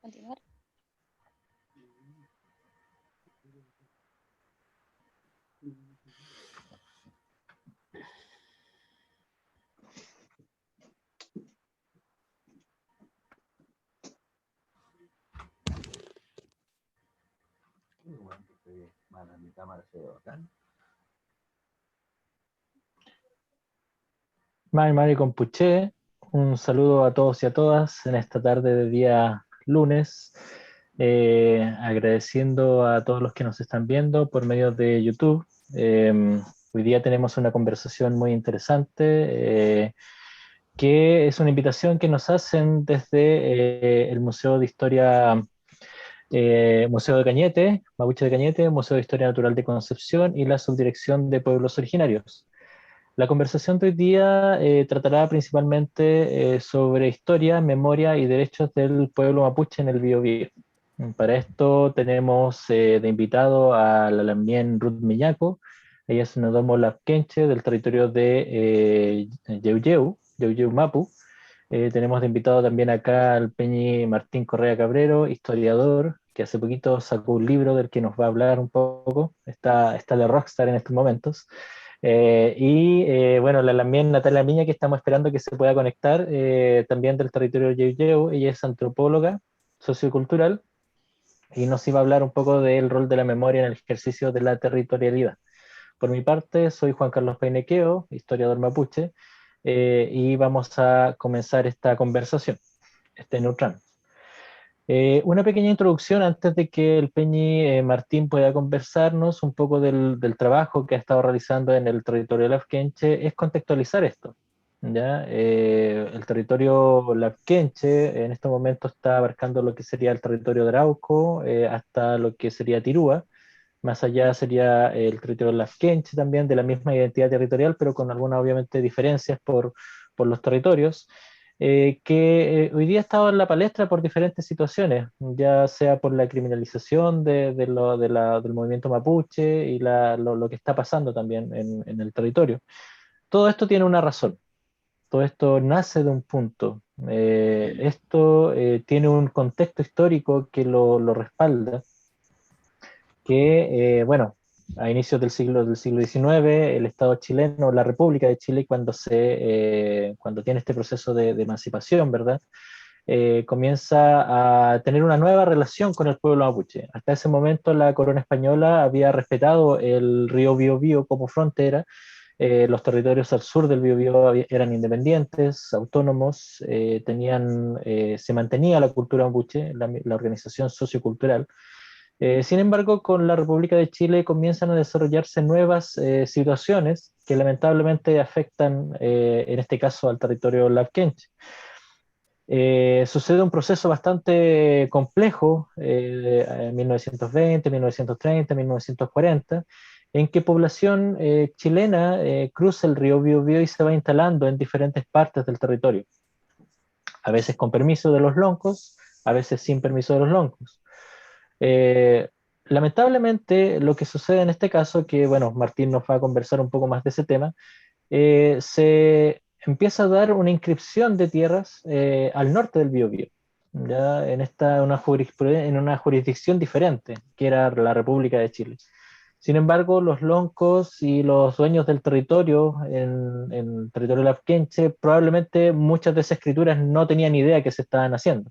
Continuar. Mi cámara se ve bacán. Mari Compuché, un saludo a todos y a todas en esta tarde de día lunes, agradeciendo a todos los que nos están viendo por medio de YouTube. Hoy día tenemos una conversación muy interesante, que es una invitación que nos hacen desde el Museo de Historia, Museo de Cañete, Mapuche de Cañete, Museo de Historia Natural de Concepción y la Subdirección de Pueblos Originarios. La conversación de hoy día tratará principalmente sobre historia, memoria y derechos del pueblo mapuche en el Biobío. Para esto tenemos de invitado a la Lambien Ruth Miñaco. Ella es una domo lapquenche del territorio de Yeuyeu Mapu. Tenemos de invitado también acá al Peñi Martín Correa Cabrero, historiador, que hace poquito sacó un libro del que nos va a hablar un poco. Está de rockstar en estos momentos. Bueno, también Natalia Miña, que estamos esperando que se pueda conectar, también del territorio de Yeuyeu. Ella es antropóloga sociocultural y nos iba a hablar un poco del rol de la memoria en el ejercicio de la territorialidad. Por mi parte, soy Juan Carlos Peinequeo, historiador mapuche, y vamos a comenzar esta conversación, este Neutran. Una pequeña introducción antes de que el Peñi Martín pueda conversarnos un poco del trabajo que ha estado realizando en el territorio Lafkenche, es contextualizar esto. ¿Ya? El territorio Lafkenche en este momento está abarcando lo que sería el territorio de Arauco, hasta lo que sería Tirúa. Más allá sería el territorio Lafkenche también, de la misma identidad territorial, pero con algunas obviamente diferencias por los territorios, que hoy día ha estado en la palestra por diferentes situaciones, ya sea por la criminalización del movimiento mapuche y lo que está pasando también en el territorio. Todo esto tiene una razón, todo esto nace de un punto, esto tiene un contexto histórico que lo respalda, que, bueno, a inicios del siglo XIX, el Estado chileno, la República de Chile, cuando tiene este proceso de emancipación, ¿verdad? Comienza a tener una nueva relación con el pueblo mapuche. Hasta ese momento la corona española había respetado el río Biobío como frontera. Los territorios al sur del Biobío eran independientes, autónomos, se mantenía la cultura mapuche, la organización sociocultural. Sin embargo, con la República de Chile comienzan a desarrollarse nuevas situaciones que lamentablemente afectan, en este caso, al territorio lapquenche. Sucede un proceso bastante complejo en 1920, 1930, 1940, en que población chilena cruza el río Biobío y se va instalando en diferentes partes del territorio, a veces con permiso de los loncos, a veces sin permiso de los loncos. Eh, Lamentablemente, lo que sucede en este caso, que bueno, Martín nos va a conversar un poco más de ese tema, se empieza a dar una inscripción de tierras al norte del Biobío, ya en una jurisdicción diferente, que era la República de Chile. Sin embargo, los loncos y los dueños del territorio, en el territorio lapquenche, probablemente muchas de esas escrituras no tenían idea que se estaban haciendo.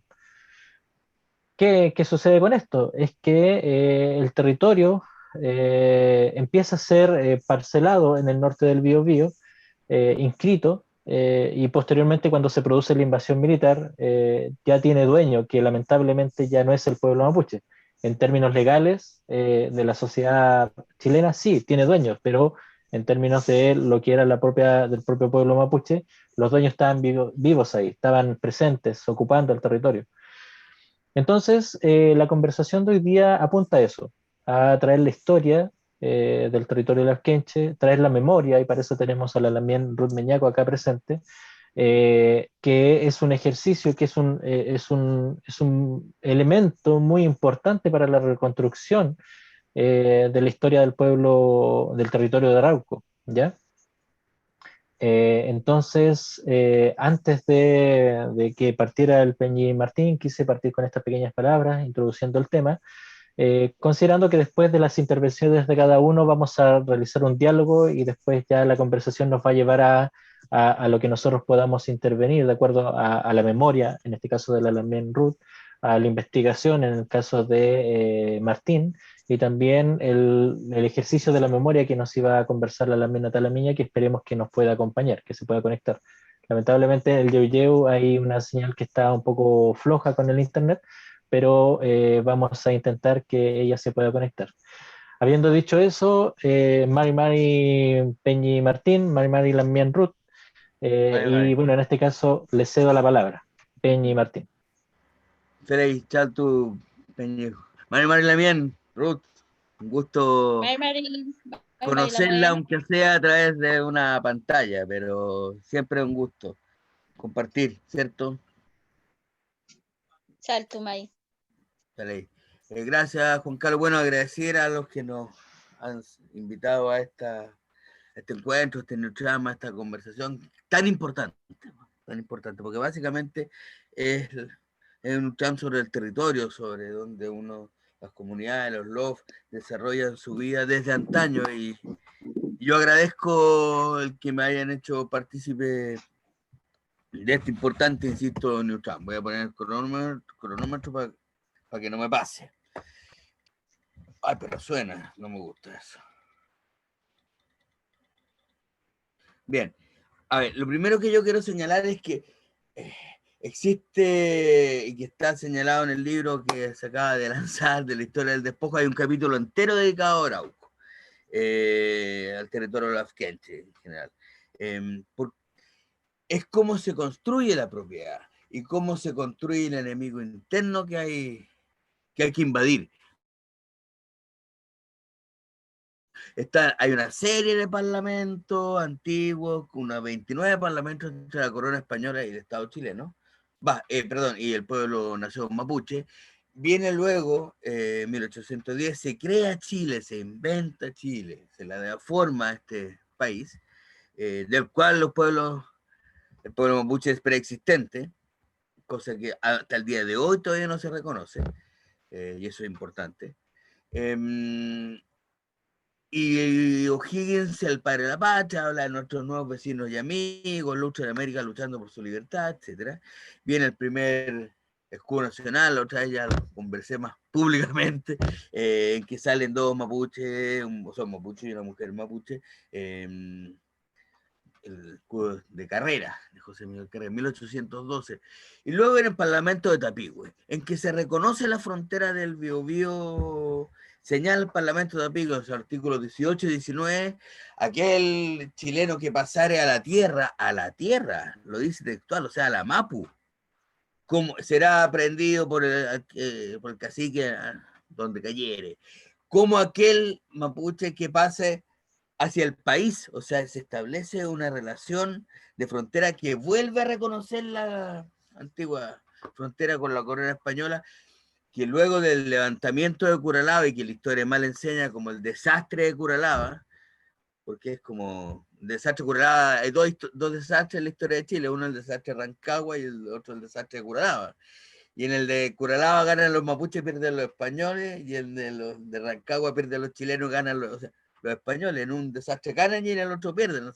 ¿Qué sucede con esto? Es que el territorio empieza a ser parcelado en el norte del Biobío, inscrito, y posteriormente cuando se produce la invasión militar, ya tiene dueño, que lamentablemente ya no es el pueblo mapuche. En términos legales de la sociedad chilena, sí, tiene dueños, pero en términos de lo que era del propio pueblo mapuche, los dueños estaban vivos ahí, estaban presentes, ocupando el territorio. Entonces, la conversación de hoy día apunta a eso, a traer la historia del territorio de Larquenche, traer la memoria, y para eso tenemos a la Lamien Ruth Meñaco acá presente, que es un ejercicio, que es un elemento muy importante para la reconstrucción de la historia del pueblo, del territorio de Arauco, ¿ya? Entonces, antes de que partiera el Peñi Martín, quise partir con estas pequeñas palabras, introduciendo el tema, considerando que después de las intervenciones de cada uno vamos a realizar un diálogo y después ya la conversación nos va a llevar a lo que nosotros podamos intervenir de acuerdo a la memoria, en este caso de la Lamien Ruth, a la investigación en el caso de Martín, y también el ejercicio de la memoria que nos iba a conversar la Lamien Natalamiña, que esperemos que nos pueda acompañar, que se pueda conectar. Lamentablemente el Yeuyeu hay una señal que está un poco floja con el internet, pero vamos a intentar que ella se pueda conectar. Habiendo dicho eso, Mari Mari Peñi Martín, Mari Mari Lamien Ruth, Vale, y vale. bueno, en este caso le cedo la palabra, Peñi Martín. Feliz, chatu, Peñejo. Mari Lamien, Ruth, un gusto Bye, Mari. Bye, Mari conocerla, Lamien. aunque sea a través de una pantalla, pero siempre un gusto compartir, ¿cierto? Salto, Mai. Feliz. Gracias, Juan Carlos. Bueno, agradecer a los que nos han invitado a este encuentro, este Neutrama, esta conversación tan importante, porque básicamente es un plan sobre el territorio, sobre donde las comunidades, los LOF, desarrollan su vida desde antaño, y yo agradezco el que me hayan hecho partícipe de este importante, insisto, Neutram. Voy a poner el cronómetro para que no me pase. Ay, pero suena, no me gusta eso. Bien, a ver, lo primero que yo quiero señalar es que existe, y que está señalado en el libro que se acaba de lanzar de la historia del despojo, hay un capítulo entero dedicado a Arauco, al territorio lafkenche en general. Es cómo se construye la propiedad y cómo se construye el enemigo interno que hay que invadir. Hay una serie de parlamentos antiguos, unos 29 parlamentos entre la corona española y el Estado chileno, y el pueblo nación mapuche. Viene luego, 1810, se crea Chile, se inventa Chile, se le da forma a este país, del cual el pueblo mapuche es preexistente, cosa que hasta el día de hoy todavía no se reconoce, y eso es importante. Y O'Higgins, el padre de la patria, habla de nuestros nuevos vecinos y amigos, lucha de América luchando por su libertad, etc. Viene el primer escudo nacional, otra vez ya lo conversé más públicamente, en que salen dos mapuches, son mapuche y una mujer mapuche, el escudo de Carrera, de José Miguel Carrera, 1812. Y luego en el Parlamento de Tapigüe, en que se reconoce la frontera del Biobío. Señala el Parlamento de Tapigüe, en sus artículos 18 y 19, aquel chileno que pasare a la tierra, lo dice textual, o sea, a la Mapu, como será aprendido por el cacique donde cayere, como aquel mapuche que pase hacia el país, o sea, se establece una relación de frontera que vuelve a reconocer la antigua frontera con la corona española, que luego del levantamiento de Curalaba, y que la historia mal enseña como el desastre de Curalaba, porque es como desastre de Curalaba, hay dos desastres en la historia de Chile, uno el desastre de Rancagua y el otro el desastre de Curalaba. Y en el de Curalaba ganan los mapuches, pierden los españoles, y en el de Rancagua pierden los chilenos, ganan los españoles. En un desastre ganan y en el otro pierden.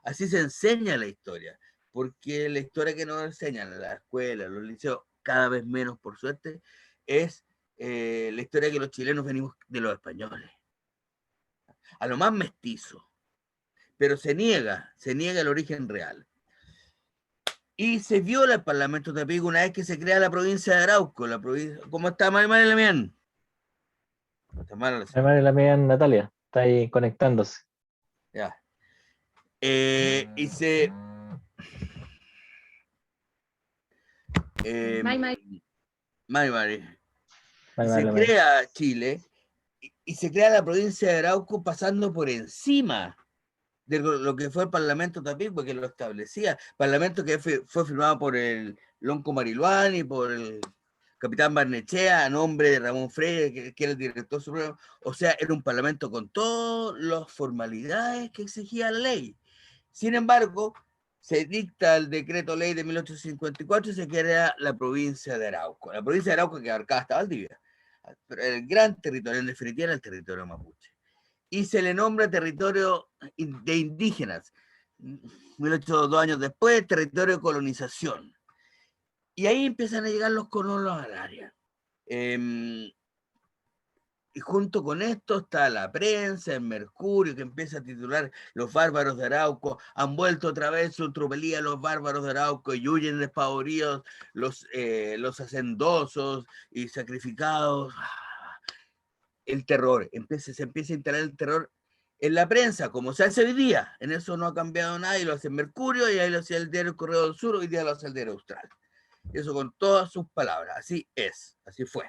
Así se enseña la historia, porque la historia que nos enseñan en la escuela, los liceos, cada vez menos por suerte, es la historia que los chilenos venimos de los españoles, a lo más mestizo, pero se niega el origen real. Y se viola el Parlamento de Tapigüe una vez que se crea la provincia de Arauco. ¿Cómo está, María Lamián? Mari Lamien Natalia, está ahí conectándose. Ya. Y se... Mari. Y se crea Chile, y se crea la provincia de Arauco pasando por encima de lo que fue el Parlamento Tapigüe, que lo establecía. Parlamento que fue firmado por el Lonco Mariluán y por el capitán Barnechea, a nombre de Ramón Freire, que era el director supremo. O sea, era un parlamento con todas las formalidades que exigía la ley. Sin embargo, se dicta el decreto ley de 1854 y se crea la provincia de Arauco. La provincia de Arauco que abarcaba hasta Valdivia, pero el gran territorio, en definitiva, era el territorio mapuche. Y se le nombra territorio de indígenas. 1802 años después, territorio de colonización. Y ahí empiezan a llegar los colonos al área. Y junto con esto está la prensa, el Mercurio, que empieza a titular los bárbaros de Arauco, han vuelto otra vez su tropelía los bárbaros de Arauco y huyen despavoridos los hacendosos y sacrificados. El terror, se empieza a instalar el terror en la prensa, como se hace hoy día. En eso no ha cambiado nada, y lo hace Mercurio, y ahí lo hacía el diario El Correo del Sur, hoy día lo hace el diario Austral. Eso con todas sus palabras, así es, así fue,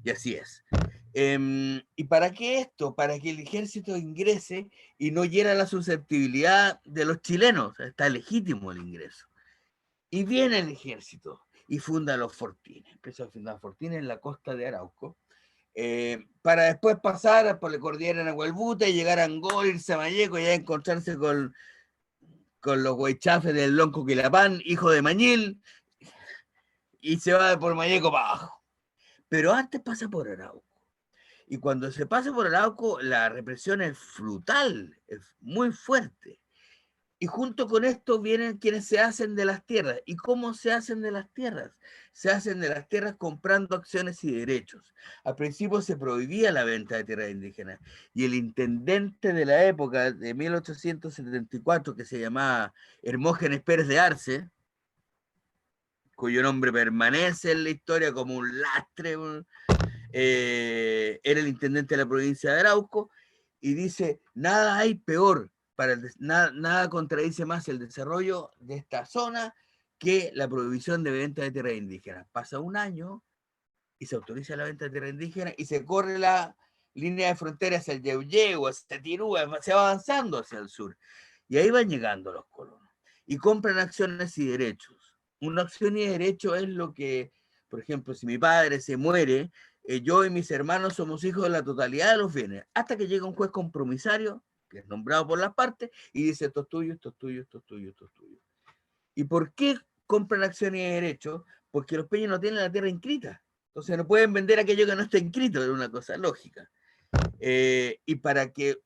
y así es. ¿Y para qué esto? Para que el ejército ingrese y no hiera la susceptibilidad de los chilenos. Está legítimo el ingreso. Y viene el ejército y funda los fortines. Empieza a fundar fortines en la costa de Arauco, para después pasar por la cordillera de Nahuelbuta y llegar a Angol, irse a Mayeco y a encontrarse con los huaychafes del Lonco Quilapán, hijo de Mañil, y se va por Mayeco para abajo. Pero antes pasa por Arauco. Y cuando se pasa por Arauco, la represión es brutal, es muy fuerte. Y junto con esto vienen quienes se hacen de las tierras. ¿Y cómo se hacen de las tierras? Se hacen de las tierras comprando acciones y derechos. Al principio se prohibía la venta de tierras indígenas. Y el intendente de la época, de 1874, que se llamaba Hermógenes Pérez de Arce, cuyo nombre permanece en la historia como un lastre, era el intendente de la provincia de Arauco, y dice, nada hay peor, nada contradice más el desarrollo de esta zona que la prohibición de venta de tierras indígenas. Pasa un año y se autoriza la venta de tierras indígenas y se corre la línea de frontera hacia el Yeuyeu, hacia Tirúa, se va avanzando hacia el sur. Y ahí van llegando los colonos y compran acciones y derechos. Una acción y derecho es lo que, por ejemplo, si mi padre se muere, yo y mis hermanos somos hijos de la totalidad de los bienes, hasta que llega un juez compromisario, que es nombrado por las partes, y dice, esto es tuyo, esto es tuyo, esto es tuyo, esto es tuyo. ¿Y por qué compran acciones y derechos? Porque los peñas no tienen la tierra inscrita. Entonces no pueden vender aquello que no está inscrito, es una cosa lógica. Y para que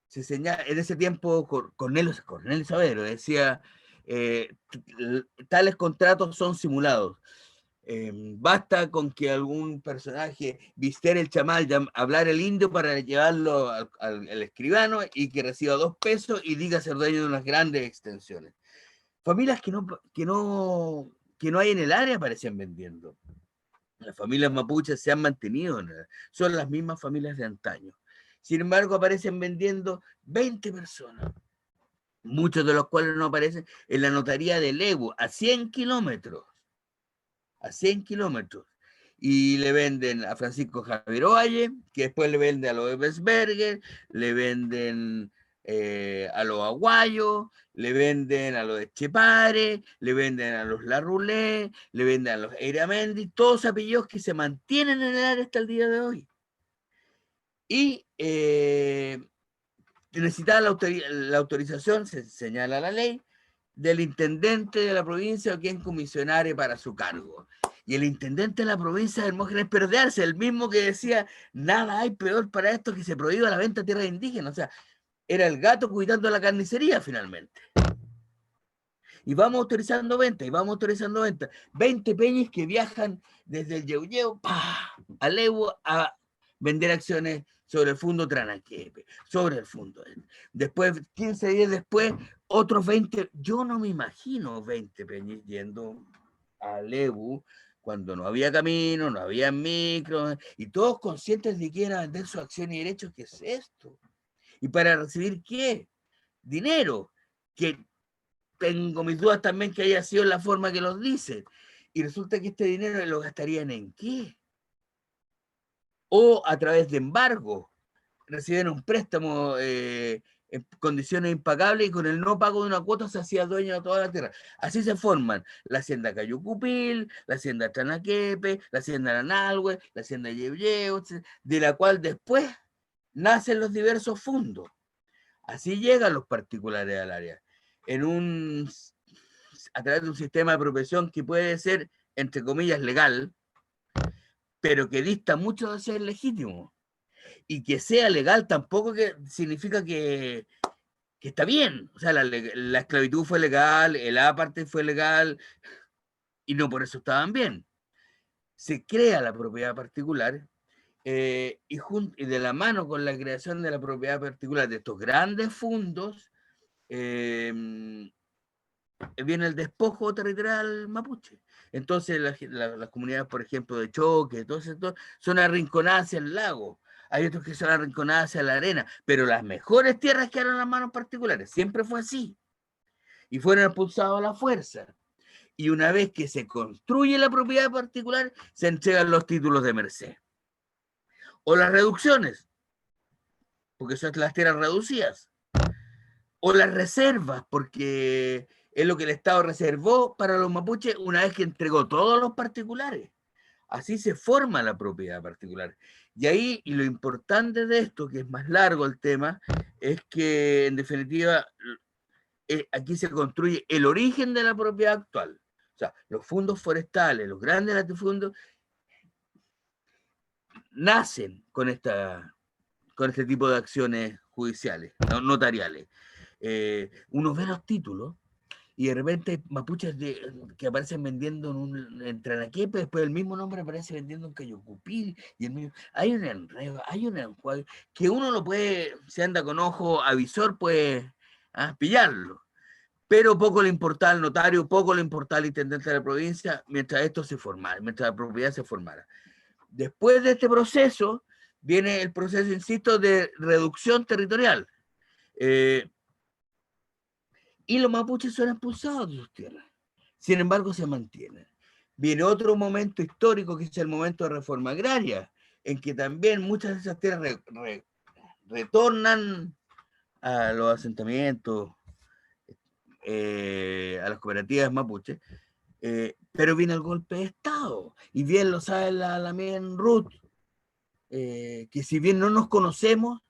se señala, en ese tiempo Cornelio Saavedra decía, tales contratos son simulados. Basta con que algún personaje vistere el chamal, hablar el indio para llevarlo al escribano y que reciba 2 pesos y diga ser dueño de unas grandes extensiones. Familias que no hay en el área aparecen vendiendo. Las familias mapuches se han mantenido, son las mismas familias de antaño. Sin embargo, aparecen vendiendo 20 personas, muchos de los cuales no aparecen en la notaría de Lebu, a 100 kilómetros. A 100 kilómetros. Y le venden a Francisco Javier Ovalle, que después le vende a los Ebesberger, le venden a los Aguayos, le venden a los Echepare, le venden a los Larroulé, le venden a los Eiramendi, todos apellidos que se mantienen en el área hasta el día de hoy. Y necesitaba la autorización, se señala la ley, del intendente de la provincia o quien comisionare para su cargo. Y el intendente de la provincia de Hermógenes Pérez de Arce, el mismo que decía, nada hay peor para esto que se prohíba la venta de tierras indígenas. O sea, era el gato cuidando la carnicería finalmente. Y vamos autorizando ventas, y vamos autorizando ventas. 20 peñas que viajan desde el Yeuyeu a Lebu a vender acciones sobre el fondo Tranaquepe, sobre el fondo. Después, 15 días después, otros 20. Yo no me imagino 20 peñas yendo a Lebu cuando no había camino, no había micro, y todos conscientes de que era vender su acción y derechos. ¿Qué es esto? ¿Y para recibir qué? Dinero, que tengo mis dudas también que haya sido la forma que los dicen. Y resulta que este dinero lo gastarían ¿en qué? O a través de embargo. Reciben un préstamo en condiciones impagables y con el no pago de una cuota se hacía dueño de toda la tierra. Así se forman la hacienda Cayucupil, la hacienda Tranaquepe, la hacienda Nanalhue, la hacienda Yeuyeu, de la cual después nacen los diversos fondos. Así llegan los particulares al área, a través de un sistema de apropiación que puede ser, entre comillas, legal, pero que dista mucho de ser legítimo. Y que sea legal tampoco significa que está bien. O sea, la esclavitud fue legal, el apartheid fue legal, y no por eso estaban bien. Se crea la propiedad particular, y de la mano con la creación de la propiedad particular de estos grandes fondos, viene el despojo territorial mapuche. Entonces las comunidades, por ejemplo, de Choque, todos estos, son arrinconadas hacia el lago. Hay otros que son arrinconadas hacia la arena, pero las mejores tierras quedaron en las manos particulares. Siempre fue así. Y fueron expulsados a la fuerza. Y una vez que se construye la propiedad particular, se entregan los títulos de merced. O las reducciones, porque son las tierras reducidas. O las reservas, porque es lo que el Estado reservó para los mapuches una vez que entregó todos los particulares. Así se forma la propiedad particular. Y ahí, y lo importante de esto, que es más largo el tema, es que en definitiva aquí se construye el origen de la propiedad actual. O sea, los fondos forestales, los grandes latifundios, nacen con este tipo de acciones judiciales, notariales. Uno ve los títulos y de repente hay mapuches que aparecen vendiendo en Tranaquepe, después el mismo nombre aparece vendiendo en Cayocupí, hay un enredo, hay un enjuague, que uno lo puede, si anda con ojo avisor, puede pillarlo. Pero poco le importaba al notario, poco le importaba al intendente de la provincia, mientras esto se formara, mientras la propiedad se formara. Después de este proceso, viene el proceso, insisto, de reducción territorial. Y los mapuches son expulsados de sus tierras. Sin embargo, se mantienen. Viene otro momento histórico, que es el momento de reforma agraria, en que también muchas de esas tierras retornan a los asentamientos, a las cooperativas mapuches, pero viene el golpe de Estado. Y bien lo sabe la Mien Ruth, que si bien no nos conocemos,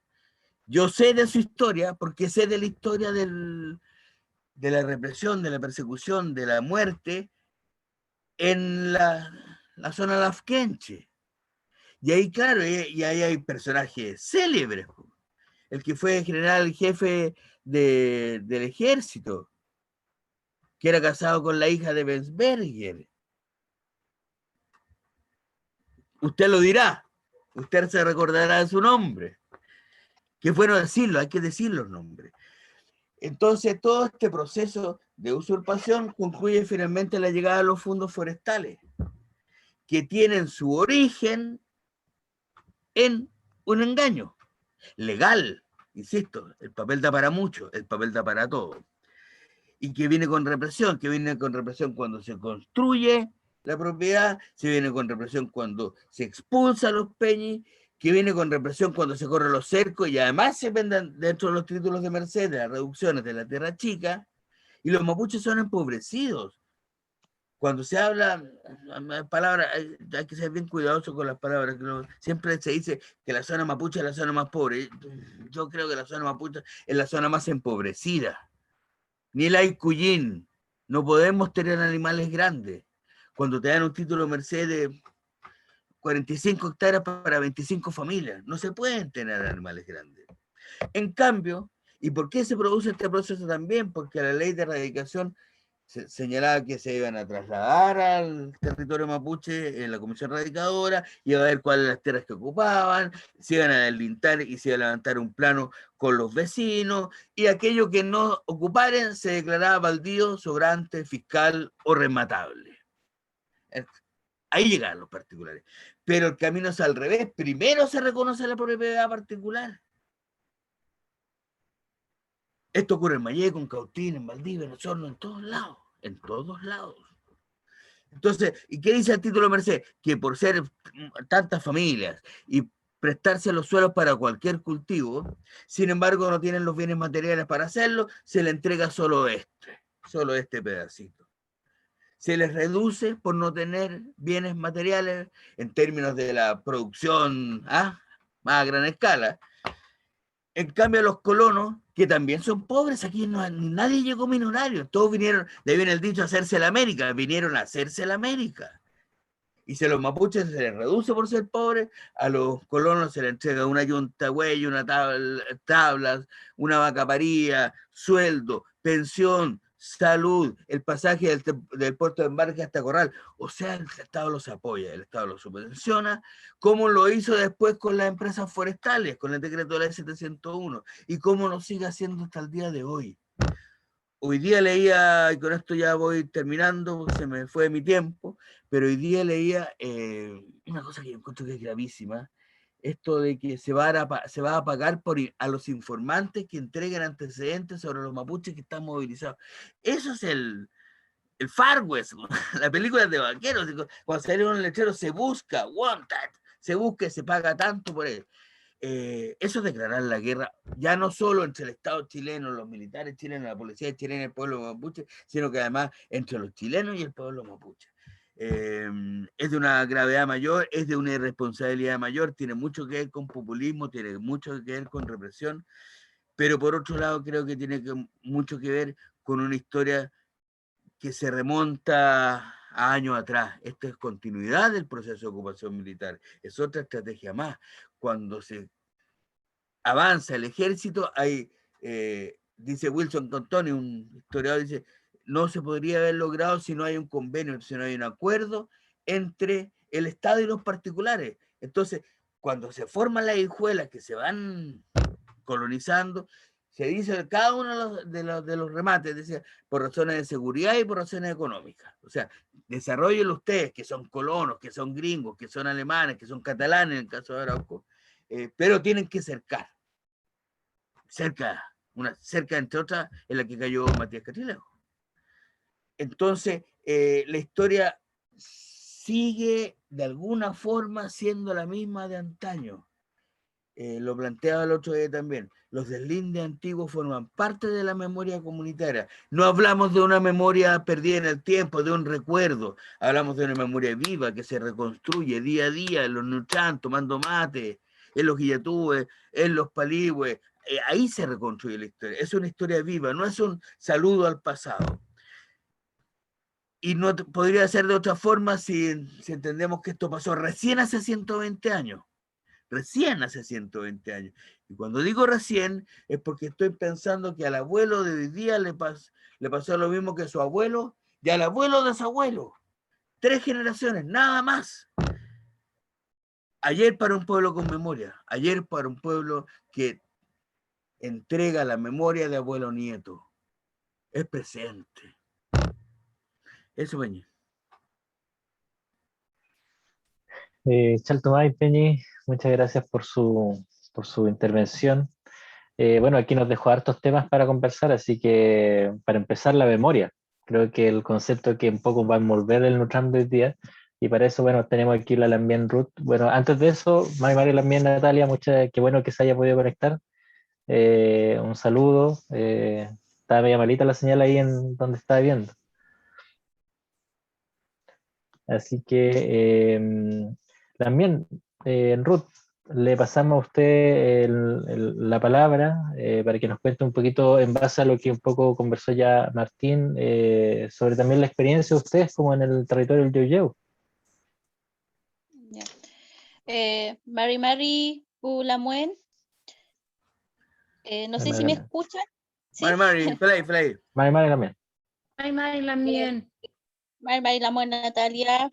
yo sé de su historia, porque sé de la historia de la represión, de la persecución, de la muerte en la zona de Lafkenche. Y ahí, claro, y ahí hay personajes célebres. El que fue general jefe del ejército, que era casado con la hija de Bensberger. Usted lo dirá, usted se recordará de su nombre. Que bueno decirlo, hay que decir los nombres. Entonces, todo este proceso de usurpación concluye finalmente en la llegada de los fondos forestales, que tienen su origen en un engaño legal. Insisto, el papel da para mucho, el papel da para todo. Y que viene con represión cuando se construye la propiedad, se viene con represión cuando se expulsa a los peñis, que viene con represión cuando se corren los cercos y además se venden dentro de los títulos de merced, de las reducciones de la tierra chica, y los mapuches son empobrecidos. Cuando se habla, palabras, hay que ser bien cuidadoso con las palabras. Siempre se dice que la zona mapuche es la zona más pobre. Yo creo que la zona mapuche es la zona más empobrecida. Ni el Aicuyín. No podemos tener animales grandes. Cuando te dan un título merced de 45 hectáreas para 25 familias, no se pueden tener animales grandes. En cambio, ¿y por qué se produce este proceso también? Porque la ley de erradicación señalaba que se iban a trasladar al territorio mapuche en la comisión radicadora, iba a ver cuáles eran las tierras que ocupaban, se iban a delintar y se iba a levantar un plano con los vecinos, y aquello que no ocuparen se declaraba baldío, sobrante, fiscal o rematable. Ahí llegan los particulares. Pero el camino es al revés. Primero se reconoce la propiedad particular. Esto ocurre en Mayeco, en Cautín, en Valdivia, en Osorno, en todos lados. En todos lados. Entonces, ¿y qué dice el título de merced? Que por ser tantas familias y prestarse los suelos para cualquier cultivo, sin embargo no tienen los bienes materiales para hacerlo, se le entrega solo este pedacito. Se les reduce por no tener bienes materiales en términos de la producción más a gran escala, En cambio, los colonos, que también son pobres, aquí nadie llegó millonario, todos vinieron, de ahí viene el dicho, hacerse la América, vinieron a hacerse la América. Y si a los mapuches se les reduce por ser pobres, a los colonos se les entrega una yunta güey, una tablas, una vaca paría, sueldo, pensión, salud, el pasaje del puerto de embarque hasta Corral. O sea, el Estado los apoya, el Estado los subvenciona, como lo hizo después con las empresas forestales, con el decreto de la 701, y cómo lo sigue haciendo hasta el día de hoy. Hoy día leía, y con esto ya voy terminando, se me fue mi tiempo, pero hoy día leía una cosa que yo encuentro que es gravísima, esto de que se va a pagar a los informantes que entreguen antecedentes sobre los mapuches que están movilizados. Eso es el Far West, la película de vaqueros, cuando sale un lechero se busca, wanted, se busca y se paga tanto por él. Eso es declarar la guerra, ya no solo entre el Estado chileno, los militares chilenos, la policía chilena y el pueblo mapuche, sino que además entre los chilenos y el pueblo mapuche. Es de una gravedad mayor, es de una irresponsabilidad mayor, tiene mucho que ver con populismo, tiene mucho que ver con represión, pero por otro lado creo que tiene mucho que ver con una historia que se remonta a años atrás. Esto es continuidad del proceso de ocupación militar, es otra estrategia más. Cuando se avanza el ejército, hay, dice Wilson Contoni, un historiador, dice, no se podría haber logrado si no hay un convenio, si no hay un acuerdo entre el Estado y los particulares. Entonces, cuando se forman las hijuelas que se van colonizando, se dice cada uno de los remates, decía, por razones de seguridad y por razones económicas. O sea, desarrollen ustedes, que son colonos, que son gringos, que son alemanes, que son catalanes, en el caso de Arauco, pero tienen que cercar. Cerca entre otras, en la que cayó Matías Catrilejo. Entonces, la historia sigue de alguna forma siendo la misma de antaño. Lo planteaba el otro día también, los deslindes antiguos forman parte de la memoria comunitaria. No hablamos de una memoria perdida en el tiempo, de un recuerdo, hablamos de una memoria viva que se reconstruye día a día en los Nuchán, tomando mate, en los Guillatúes, en los Paligües, ahí se reconstruye la historia. Es una historia viva, no es un saludo al pasado. Y no podría ser de otra forma si entendemos que esto pasó recién hace 120 años. Recién hace 120 años. Y cuando digo recién, es porque estoy pensando que al abuelo de hoy día le pasó lo mismo que a su abuelo y al abuelo de su abuelo. 3 generaciones, nada más. Ayer para un pueblo con memoria, ayer para un pueblo que entrega la memoria de abuelo nieto. Es presente. Eso, Peña. Chaltomay Peñi, muchas gracias por su intervención. Bueno, aquí nos dejó hartos temas para conversar, así que para empezar la memoria. Creo que el concepto que un poco va a envolver el Nutram de hoy día, y para eso, bueno, tenemos aquí la Lambien Ruth. Bueno, antes de eso, María Lambien Natalia, qué bueno que se haya podido conectar. Un saludo. Estaba media malita la señal ahí en donde estaba viendo. Así que también, Ruth, le pasamos a usted la palabra para que nos cuente un poquito en base a lo que un poco conversó ya Martín sobre también la experiencia de ustedes como en el territorio del Yoyeu. Mari Ulamuen. No sé si me escuchan. ¿Sí? Mari, play. Mari también. Mari también. Mari Lamuen Natalia.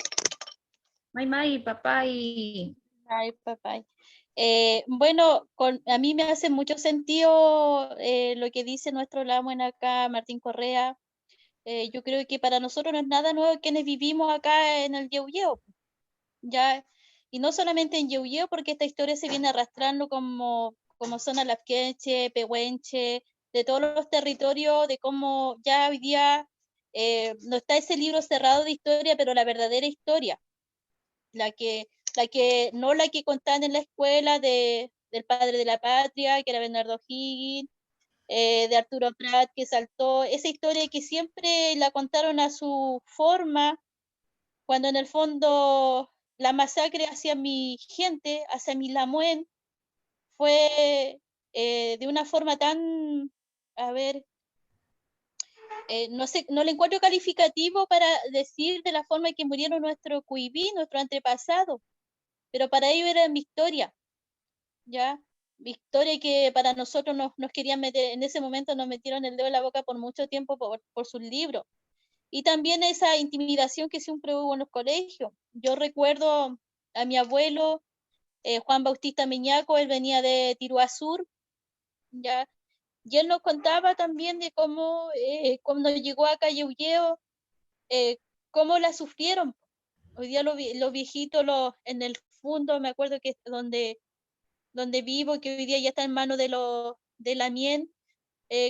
Mari, papá y... Mari, papá. Bueno, a mí me hace mucho sentido lo que dice nuestro Lamuen acá, Martín Correa. Yo creo que para nosotros no es nada nuevo quienes vivimos acá en el Yeuyeo. Ya, y no solamente en Yeuyeo, porque esta historia se viene arrastrando como zona Lapquenche, Pehuenche, de todos los territorios, de cómo ya hoy día no está ese libro cerrado de historia, pero la verdadera historia, no la que contaban en la escuela del padre de la patria, que era Bernardo Higgins, de Arturo Prat, que saltó, esa historia que siempre la contaron a su forma, cuando en el fondo la masacre hacia mi gente, hacia mi Lamuen, fue de una forma tan, a ver, no sé, no le encuentro calificativo para decir de la forma en que murieron nuestro cuibí, nuestro antepasado, pero para ellos era mi historia, ¿ya? Mi historia que para nosotros nos querían meter, en ese momento nos metieron el dedo en la boca por mucho tiempo por sus libros. Y también esa intimidación que siempre hubo en los colegios. Yo recuerdo a mi abuelo, Juan Bautista Miñaco, él venía de Tirúa Sur, ¿ya? Y él nos contaba también de cómo cuando llegó a Calle Ulleo, cómo la sufrieron. Hoy día los viejitos en el fondo, me acuerdo que donde vivo, que hoy día ya está en manos de la MIEN,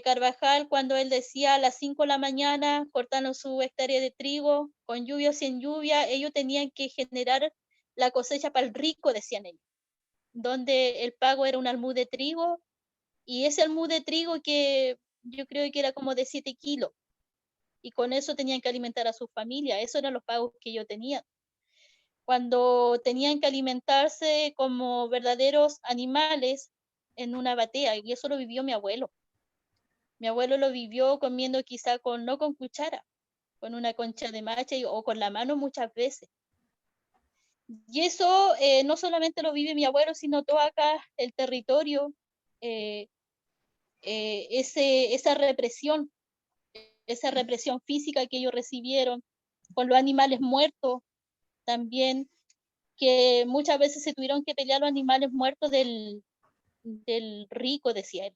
Carvajal, cuando él decía a las 5 de la mañana, cortaron su hectárea de trigo, con lluvia o sin lluvia, ellos tenían que generar la cosecha para el rico, decían ellos, donde el pago era un almud de trigo, y ese almud de trigo que yo creo que era como de 7 kilos, y con eso tenían que alimentar a su familia, esos eran los pagos que ellos tenían. Cuando tenían que alimentarse como verdaderos animales en una batea, y eso lo vivió mi abuelo. Mi abuelo lo vivió comiendo quizá no con cuchara, con una concha de macha o con la mano muchas veces. Y eso no solamente lo vive mi abuelo, sino todo acá el territorio, esa represión física que ellos recibieron, con los animales muertos también, que muchas veces se tuvieron que pelear los animales muertos del rico, decía él.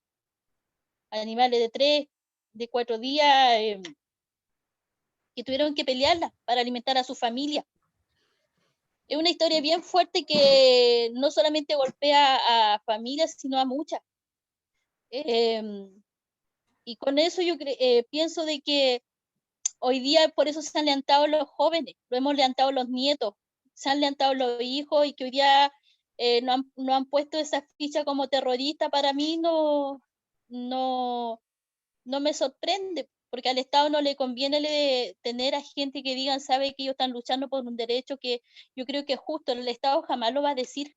Animales de 3, de 4 días, que tuvieron que pelearla para alimentar a su familia. Es una historia bien fuerte que no solamente golpea a familias, sino a muchas. Y con eso yo pienso de que hoy día por eso se han levantado los jóvenes, lo hemos levantado los nietos, se han levantado los hijos, y que hoy día no han puesto esa ficha como terrorista. Para mí no me sorprende, porque al Estado no le conviene tener a gente que digan, sabe que ellos están luchando por un derecho que yo creo que es justo. El Estado jamás lo va a decir,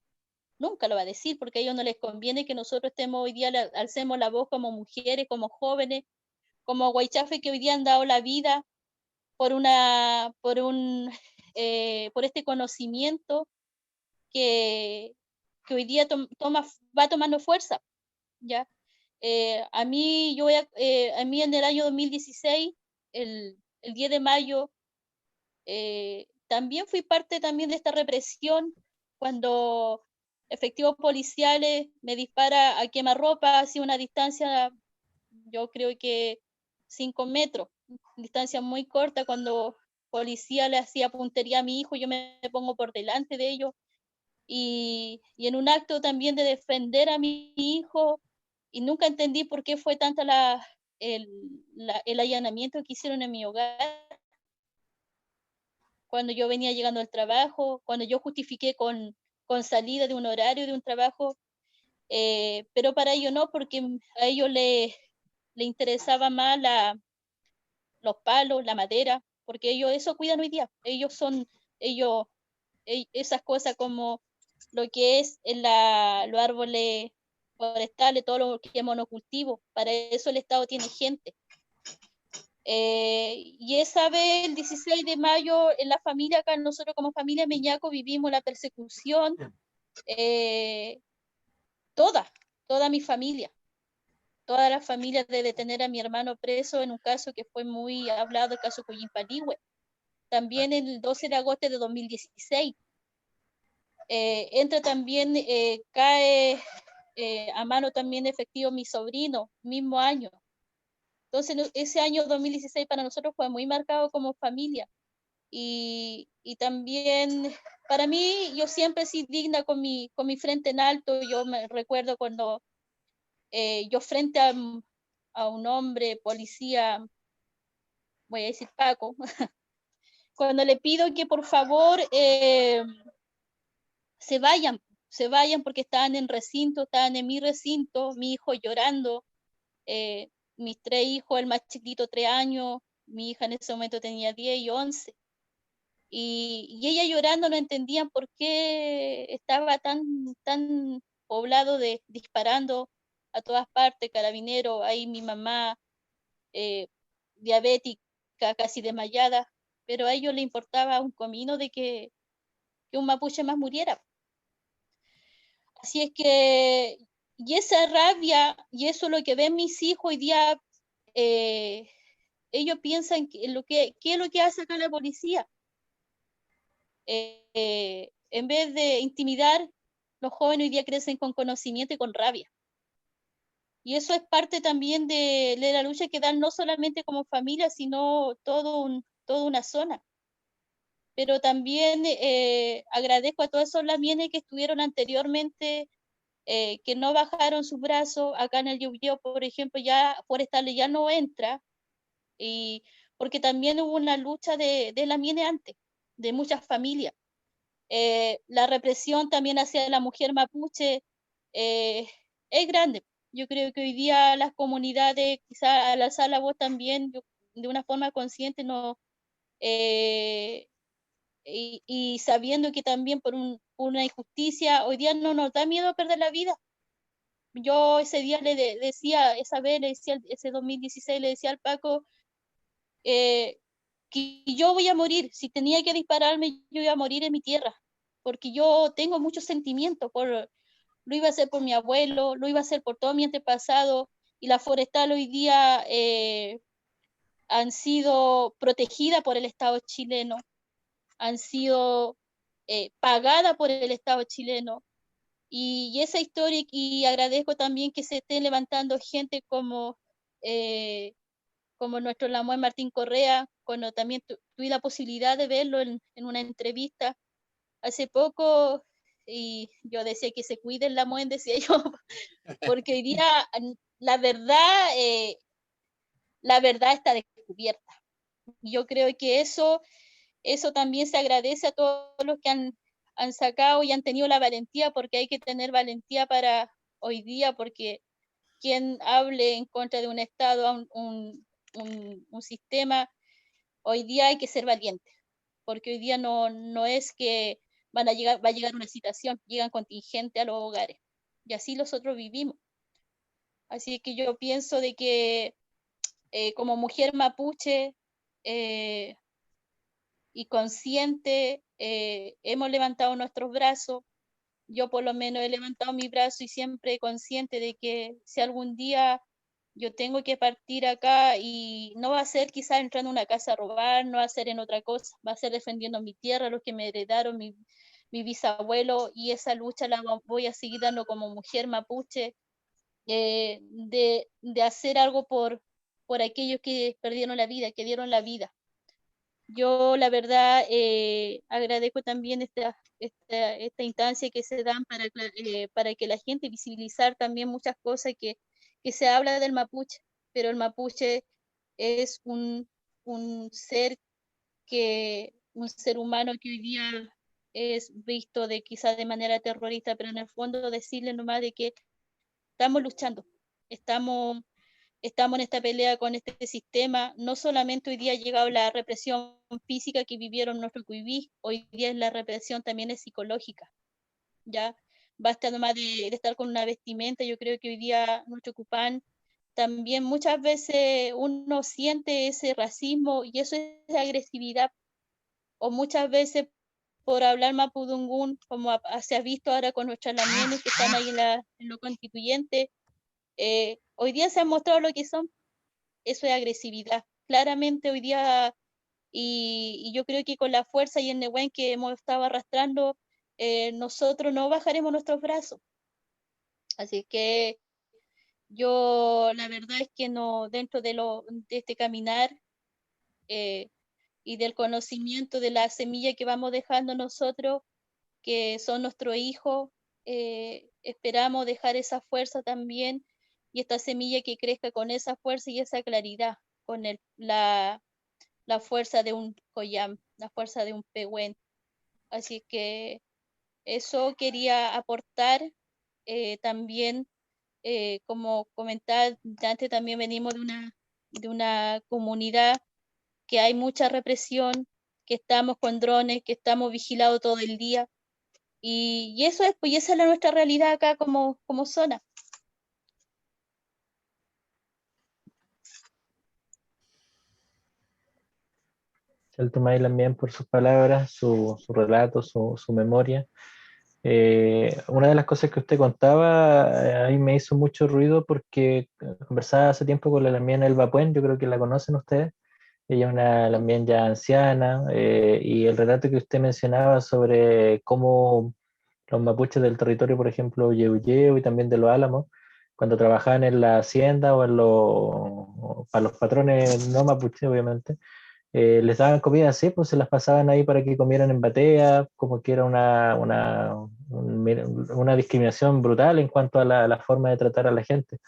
nunca lo va a decir, porque a ellos no les conviene que nosotros estemos hoy día, alcemos la voz como mujeres, como jóvenes, como Guaychafe, que hoy día han dado la vida por este conocimiento que hoy día va tomando fuerza, ¿ya? A mí en el año 2016, el 10 de mayo, también fui parte también de esta represión, cuando efectivos policiales me dispara a quemarropa hacia una distancia, yo creo que 5 metros, distancia muy corta. Cuando policía le hacía puntería a mi hijo, yo me pongo por delante de ellos, y en un acto también de defender a mi hijo, y nunca entendí por qué fue tanta el allanamiento que hicieron en mi hogar, cuando yo venía llegando al trabajo, cuando yo justifiqué con salida de un horario, de un trabajo, pero para ellos no, porque a ellos le interesaba más los palos, la madera, porque ellos eso cuidan hoy día. Esas cosas como lo que es los árboles forestales, todo lo que es monocultivo, para eso el Estado tiene gente. Y esa vez, el 16 de mayo, en la familia, acá nosotros como familia Miñaco vivimos la persecución, toda mi familia, toda la familia, de detener a mi hermano preso en un caso que fue muy hablado, el caso Cuyimpanihue. También el 12 de agosto de 2016. Entra también, cae a mano también efectivo mi sobrino, mismo año. Entonces, ese año 2016 para nosotros fue muy marcado como familia. Y también, para mí, yo siempre soy digna con mi frente en alto. Yo me recuerdo cuando yo frente a un hombre, policía, voy a decir Paco, cuando le pido que por favor se vayan porque estaban estaban en mi recinto, mi hijo llorando, mis 3 hijos, el más chiquito 3 años, mi hija en ese momento tenía 10 y 11. Y ella llorando, no entendían por qué estaba tan poblado disparando a todas partes, carabineros, ahí mi mamá, diabética, casi desmayada, pero a ellos les importaba un comino de que un mapuche más muriera. Así es que, y esa rabia, y eso es lo que ven mis hijos hoy día, ellos piensan que ¿qué es lo que hace acá la policía? En vez de intimidar, los jóvenes hoy día crecen con conocimiento y con rabia. Y eso es parte también de la lucha que dan no solamente como familia, sino toda una zona. Pero también agradezco a todos esos lamienes que estuvieron anteriormente, que no bajaron sus brazos. Acá en el Yubileo, por ejemplo, ya Forestal ya no entra, y porque también hubo una lucha de lamienes antes, de muchas familias. La represión también hacia la mujer mapuche es grande. Yo creo que hoy día las comunidades, quizá al alzar la voz también, de una forma consciente, no, y sabiendo que también por una injusticia, hoy día no nos da miedo perder la vida. Yo ese día decía, esa vez le decía, ese 2016 le decía al Paco, que yo voy a morir, si tenía que dispararme, yo iba a morir en mi tierra, porque yo tengo muchos sentimientos, lo iba a hacer por mi abuelo, lo iba a hacer por todo mi antepasado, y la forestal hoy día han sido protegidas por el Estado chileno, han sido pagadas por el Estado chileno, y esa historia, y agradezco también que se esté levantando gente como nuestro Lamuén Martín Correa, cuando también tuve la posibilidad de verlo en una entrevista hace poco, y yo decía que se cuide el Lamuén, decía yo, porque hoy día la verdad está descubierta. Yo creo que eso también se agradece a todos los que han sacado y han tenido la valentía, porque hay que tener valentía para hoy día, porque quien hable en contra de un Estado, un sistema, hoy día hay que ser valiente, porque hoy día no es que va a llegar una citación, llegan contingentes a los hogares, y así nosotros vivimos. Así que yo pienso de que como mujer mapuche y consciente, hemos levantado nuestros brazos. Yo por lo menos he levantado mi brazo y siempre consciente de que si algún día yo tengo que partir acá, y no va a ser quizás entrando a una casa a robar, no va a ser en otra cosa, va a ser defendiendo mi tierra, los que me heredaron, mi bisabuelo, y esa lucha la voy a seguir dando como mujer mapuche, de hacer algo por aquellos que perdieron la vida, que dieron la vida. Yo la verdad agradezco también esta instancia que se dan para que la gente visibilizar también muchas cosas que se habla del mapuche, pero el mapuche es un ser un ser humano que hoy día es visto quizás de manera terrorista, pero en el fondo decirle nomás de que estamos luchando, estamos en esta pelea con este sistema. No solamente hoy día ha llegado la represión física que vivieron nuestros cuibís, hoy día la represión también es psicológica. Ya basta nomás de estar con una vestimenta. Yo creo que hoy día nuestro Cupán también muchas veces uno siente ese racismo, y eso es agresividad, o muchas veces por hablar mapudungún, como se ha visto ahora con nuestras lamienes que están ahí en lo constituyente. Hoy día se han mostrado lo que son. Eso es agresividad. Claramente hoy día, y yo creo que con la fuerza y el Nehuen que hemos estado arrastrando, nosotros no bajaremos nuestros brazos. Así que yo la verdad es que no, dentro de este caminar y del conocimiento de la semilla que vamos dejando nosotros, que son nuestros hijos, esperamos dejar esa fuerza también, y esta semilla que crezca con esa fuerza y esa claridad, con la fuerza de un Coyam, la fuerza de un Pehuen. Así que eso quería aportar. También, como comentaba antes, también venimos de una comunidad que hay mucha represión, que estamos con drones, que estamos vigilados todo el día. Y eso es, pues, esa es nuestra realidad acá como zona. Chaltumay también por sus palabras, su relato, su memoria. Una de las cosas que usted contaba ahí me hizo mucho ruido porque conversaba hace tiempo con la Lamien Elba Puen, yo creo que la conocen ustedes. Ella es una Lamien ya anciana, y el relato que usted mencionaba sobre cómo los mapuches del territorio, por ejemplo, Yeuyeu y también de los Álamos, cuando trabajaban en la hacienda o para los patrones no mapuches, obviamente, les daban comida así, pues se las pasaban ahí para que comieran en batea, como que era una discriminación brutal en cuanto a la forma de tratar a la gente.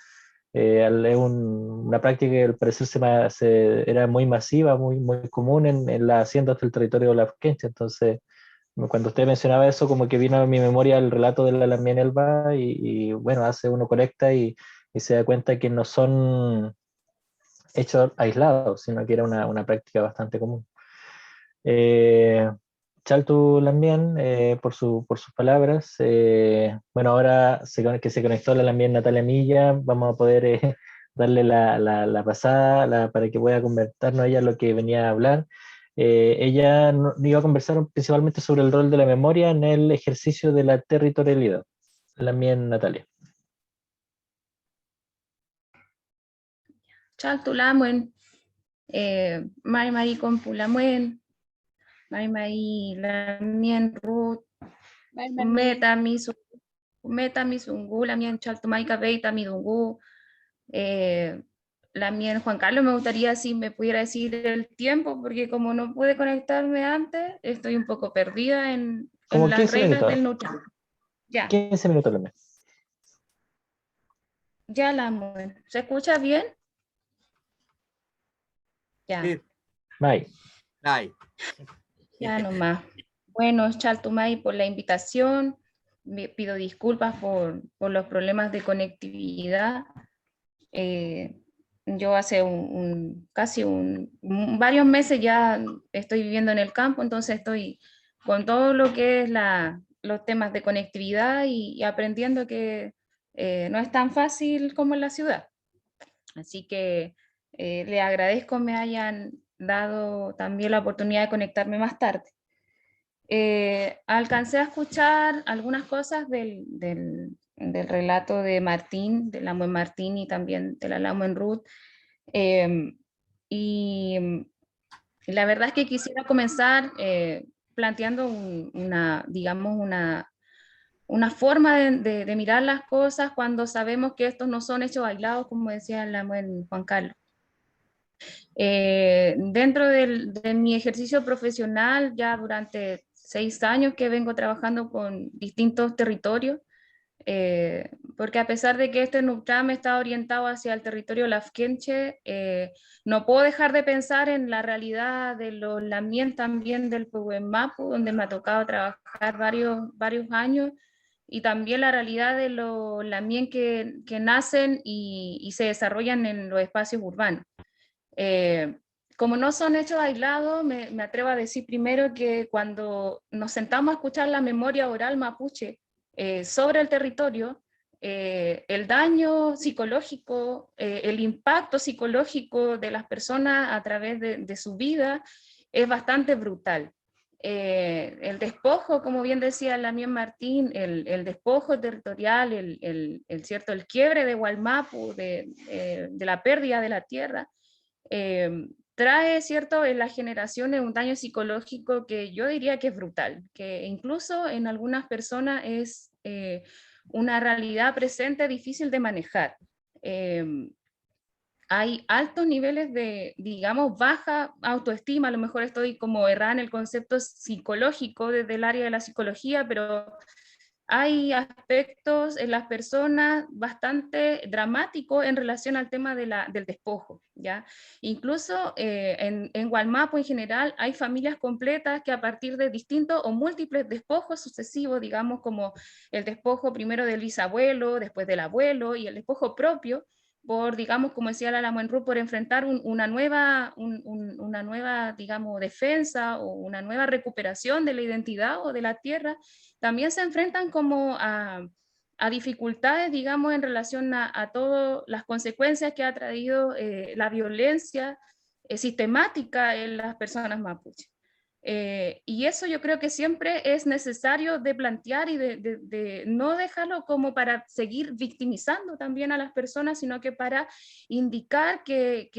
Es una práctica que al parecer era muy masiva, muy común en las haciendas del territorio de la Lafkenche. Entonces, cuando usted mencionaba eso, como que vino a mi memoria el relato de la Lamien Elba y bueno, hace uno conecta y se da cuenta que no son hechos aislados, sino que era una práctica bastante común. Eh, Chaltu Lambien, por sus palabras. Bueno, ahora que se conectó la Lambien Natalia Milla, vamos a poder darle la pasada para que pueda comentarnos ella lo que venía a hablar. Ella iba a conversar principalmente sobre el rol de la memoria en el ejercicio de la territorialidad. Lambien Natalia. Chaltulamuen, Mari Compulamuen, Mari Lamien Ruth, Meta Misungu, Lamien Chaltumaica Beita Midungu, Lamien Juan Carlos, me gustaría si me pudiera decir el tiempo, porque como no pude conectarme antes, estoy un poco perdida en Como las 15 reglas minutos. del no chat. Ya. 15 minutos Lambien. Ya, Lamuen. ¿Se escucha bien? Ya. Sí, May. ay. Ya nomás. Bueno, Chaltumay, por la invitación. Me pido disculpas por los problemas de conectividad. Yo hace varios meses ya estoy viviendo en el campo, entonces estoy con todo lo que es los temas de conectividad y aprendiendo que no es tan fácil como en la ciudad. Así que le agradezco me hayan dado también la oportunidad de conectarme más tarde. Alcancé a escuchar algunas cosas del relato de Martín, del Lamuen Martín y también de la Lamuen Ruth. Y la verdad es que quisiera comenzar planteando digamos, una forma de mirar las cosas cuando sabemos que estos no son hechos aislados, como decía el Lamuen Juan Carlos. Dentro de mi ejercicio profesional, ya durante 6 años que vengo trabajando con distintos territorios, porque a pesar de que este NUCTAM está orientado hacia el territorio lafkenche, no puedo dejar de pensar en la realidad de los Lamien también del Pueblo-Mapu, donde me ha tocado trabajar varios años, y también la realidad de los Lamien que nacen y se desarrollan en los espacios urbanos. Como no son hechos aislados, me atrevo a decir primero que cuando nos sentamos a escuchar la memoria oral mapuche sobre el territorio, el daño psicológico, el impacto psicológico de las personas a través de su vida es bastante brutal. El despojo, como bien decía Lamien Martín, el despojo territorial, el quiebre de Gualmapu, de la pérdida de la tierra, trae, ¿cierto?, en las generaciones un daño psicológico que yo diría que es brutal, que incluso en algunas personas es una realidad presente difícil de manejar. Hay altos niveles de, digamos, baja autoestima, a lo mejor estoy como errada en el concepto psicológico desde el área de la psicología, pero hay aspectos en las personas bastante dramáticos en relación al tema del despojo, ¿ya? Incluso en Gualmapu en general hay familias completas que a partir de distintos o múltiples despojos sucesivos, digamos como el despojo primero del bisabuelo, después del abuelo y el despojo propio, por, digamos, como decía la Lamuen-Ruth, por enfrentar una nueva, digamos, defensa o una nueva recuperación de la identidad o de la tierra, también se enfrentan como a dificultades, digamos, en relación a todas las consecuencias que ha traído la violencia sistemática en las personas mapuche. Y eso yo creo que siempre es necesario de plantear y de no dejarlo como para seguir victimizando también a las personas, sino que para indicar que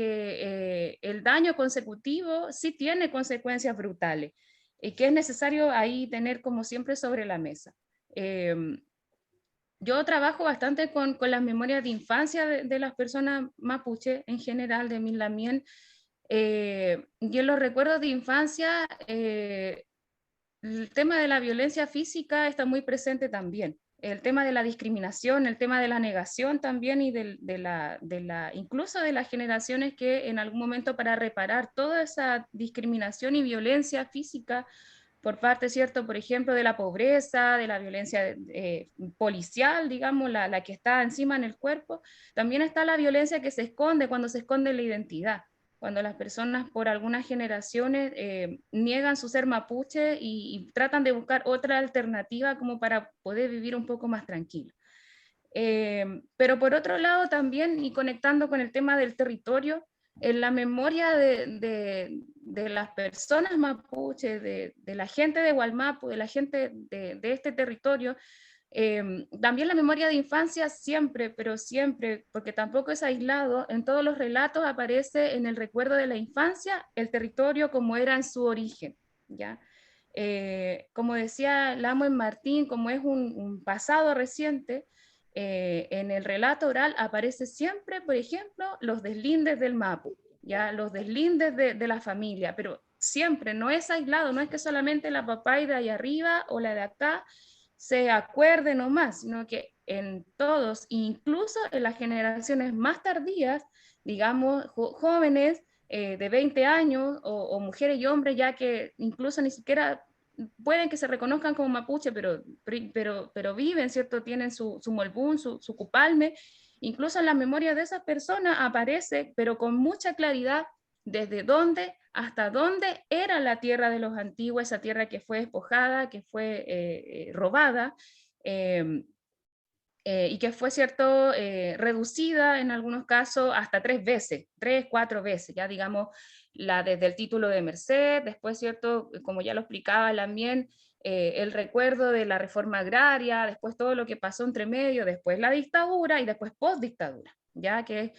el daño consecutivo sí tiene consecuencias brutales y que es necesario ahí tener como siempre sobre la mesa. Yo trabajo bastante con las memorias de infancia de las personas mapuche en general, de Minlamien. Y en los recuerdos de infancia, el tema de la violencia física está muy presente también. El tema de la discriminación, el tema de la negación también y incluso de las generaciones que en algún momento para reparar toda esa discriminación y violencia física por parte, ¿cierto? Por ejemplo, de la pobreza, de la violencia policial, digamos, la que está encima en el cuerpo, también está la violencia que se esconde cuando se esconde la identidad, cuando las personas por algunas generaciones niegan su ser mapuche y tratan de buscar otra alternativa como para poder vivir un poco más tranquilo. Pero por otro lado también, y conectando con el tema del territorio, en la memoria de las personas mapuche, de la gente de Gualmapu, de la gente de este territorio, también la memoria de infancia siempre, pero siempre, porque tampoco es aislado, en todos los relatos aparece en el recuerdo de la infancia el territorio como era en su origen, ¿ya? Como decía Lamoen Martín, como es un pasado reciente, en el relato oral aparece siempre, por ejemplo, los deslindes del Mapu, ¿ya? Los deslindes de la familia, pero siempre, no es aislado, no es que solamente la papá y de ahí arriba o la de acá se acuerde nomás, sino que en todos, incluso en las generaciones más tardías, digamos, jóvenes de 20 años o mujeres y hombres ya que incluso ni siquiera pueden que se reconozcan como mapuche, pero viven, ¿cierto? Tienen su molbún, su cupalme. Incluso en la memoria de esas personas aparece, pero con mucha claridad, desde dónde hasta dónde era la tierra de los antiguos, esa tierra que fue despojada, que fue robada, y que fue, ¿cierto?, reducida en algunos casos hasta 3 veces, 3, 4 veces, ya digamos, desde el título de Merced, después, ¿cierto?, como ya lo explicaba también, el recuerdo de la reforma agraria, después todo lo que pasó entre medio, después la dictadura y después postdictadura, ya que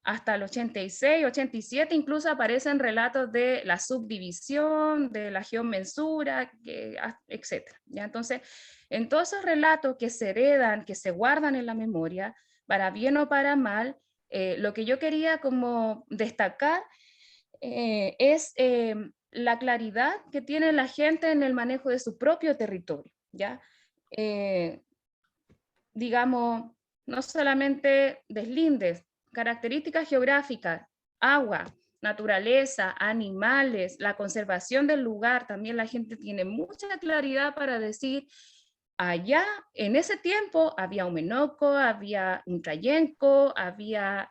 hasta el 86, 87 incluso aparecen relatos de la subdivisión, de la geomensura, etc. ¿Ya? Entonces, en todos esos relatos que se heredan, que se guardan en la memoria, para bien o para mal, lo que yo quería como destacar es la claridad que tiene la gente en el manejo de su propio territorio, ¿ya? Digamos, no solamente deslindes, características geográficas, agua, naturaleza, animales, la conservación del lugar, también la gente tiene mucha claridad para decir, allá en ese tiempo había un menoco, había un trayenco, había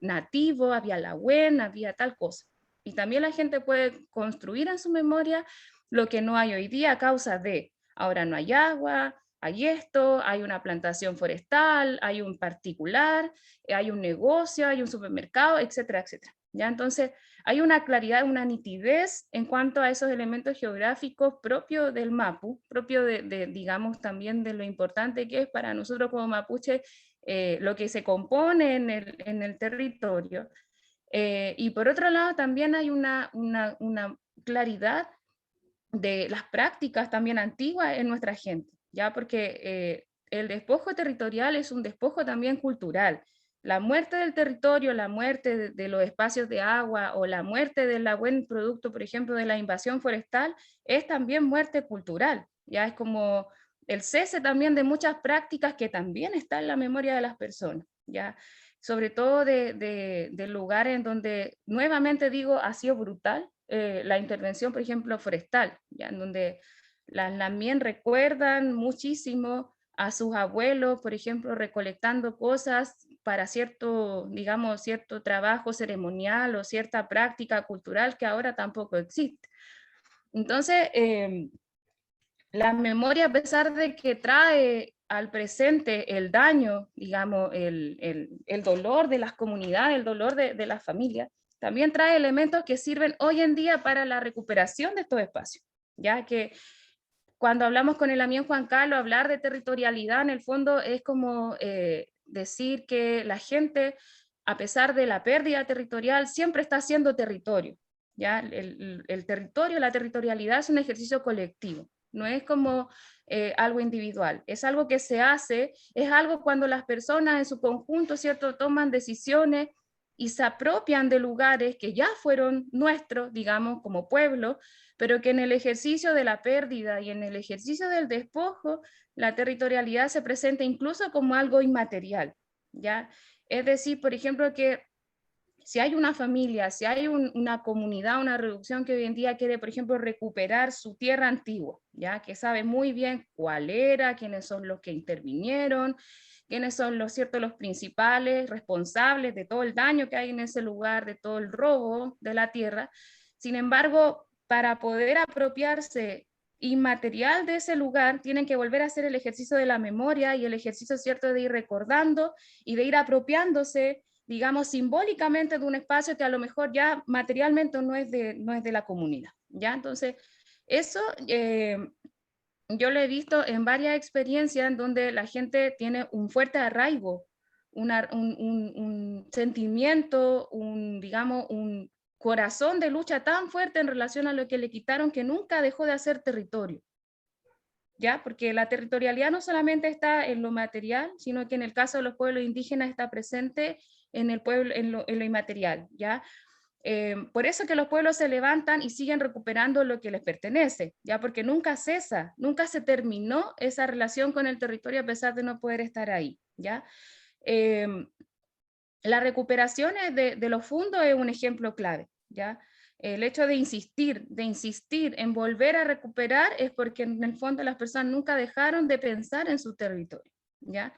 nativo, había lahuen, había tal cosa. Y también la gente puede construir en su memoria lo que no hay hoy día a causa de, ahora no hay agua, hay esto, hay una plantación forestal, hay un particular, hay un negocio, hay un supermercado, etcétera, etcétera. ¿Ya? Entonces, hay una claridad, una nitidez en cuanto a esos elementos geográficos propios del Mapu, propio digamos, también de lo importante que es para nosotros como mapuche lo que se compone en el territorio. Y por otro lado, también hay una claridad de las prácticas también antiguas en nuestra gente, ¿ya? Porque el despojo territorial es un despojo también cultural. La muerte del territorio, la muerte de los espacios de agua o la muerte del buen producto, por ejemplo, de la invasión forestal, es también muerte cultural, ya es como el cese también de muchas prácticas que también está en la memoria de las personas, ya sobre todo de lugares en donde, nuevamente digo, ha sido brutal la intervención, por ejemplo, forestal, ya en donde las Lamien recuerdan muchísimo a sus abuelos, por ejemplo, recolectando cosas para cierto, digamos, cierto trabajo ceremonial o cierta práctica cultural que ahora tampoco existe. Entonces, la memoria, a pesar de que trae al presente el daño, digamos, el dolor de las comunidades, el dolor de las familias, también trae elementos que sirven hoy en día para la recuperación de estos espacios, ya que cuando hablamos con el amigo Juan Carlos, hablar de territorialidad en el fondo es como decir que la gente, a pesar de la pérdida territorial, siempre está haciendo territorio. ¿Ya? El territorio, la territorialidad es un ejercicio colectivo, no es como algo individual, es algo que se hace, es algo cuando las personas en su conjunto, ¿cierto?, toman decisiones y se apropian de lugares que ya fueron nuestros, digamos, como pueblo, pero que en el ejercicio de la pérdida y en el ejercicio del despojo, la territorialidad se presenta incluso como algo inmaterial, ¿ya? Es decir, por ejemplo, que si hay una familia, si hay una comunidad, una reducción que hoy en día quiere, por ejemplo, recuperar su tierra antigua, ¿ya? Que sabe muy bien cuál era, quiénes son los que intervinieron, quiénes son los principales responsables de todo el daño que hay en ese lugar, de todo el robo de la tierra. Sin embargo, para poder apropiarse inmaterial de ese lugar, tienen que volver a hacer el ejercicio de la memoria y el ejercicio, ¿cierto?, de ir recordando y de ir apropiándose, digamos, simbólicamente de un espacio que a lo mejor ya materialmente no es de la comunidad, ¿ya? Entonces, eso yo lo he visto en varias experiencias en donde la gente tiene un fuerte arraigo, un sentimiento, digamos, un corazón de lucha tan fuerte en relación a lo que le quitaron que nunca dejó de hacer territorio, ¿ya? Porque la territorialidad no solamente está en lo material, sino que en el caso de los pueblos indígenas está presente en el pueblo, en lo inmaterial, ¿ya? Por eso que los pueblos se levantan y siguen recuperando lo que les pertenece, ¿ya? Porque nunca cesa, nunca se terminó esa relación con el territorio a pesar de no poder estar ahí, ¿ya? La recuperación de los fundos es un ejemplo clave, ¿ya? El hecho de insistir en volver a recuperar es porque en el fondo las personas nunca dejaron de pensar en su territorio, ¿ya?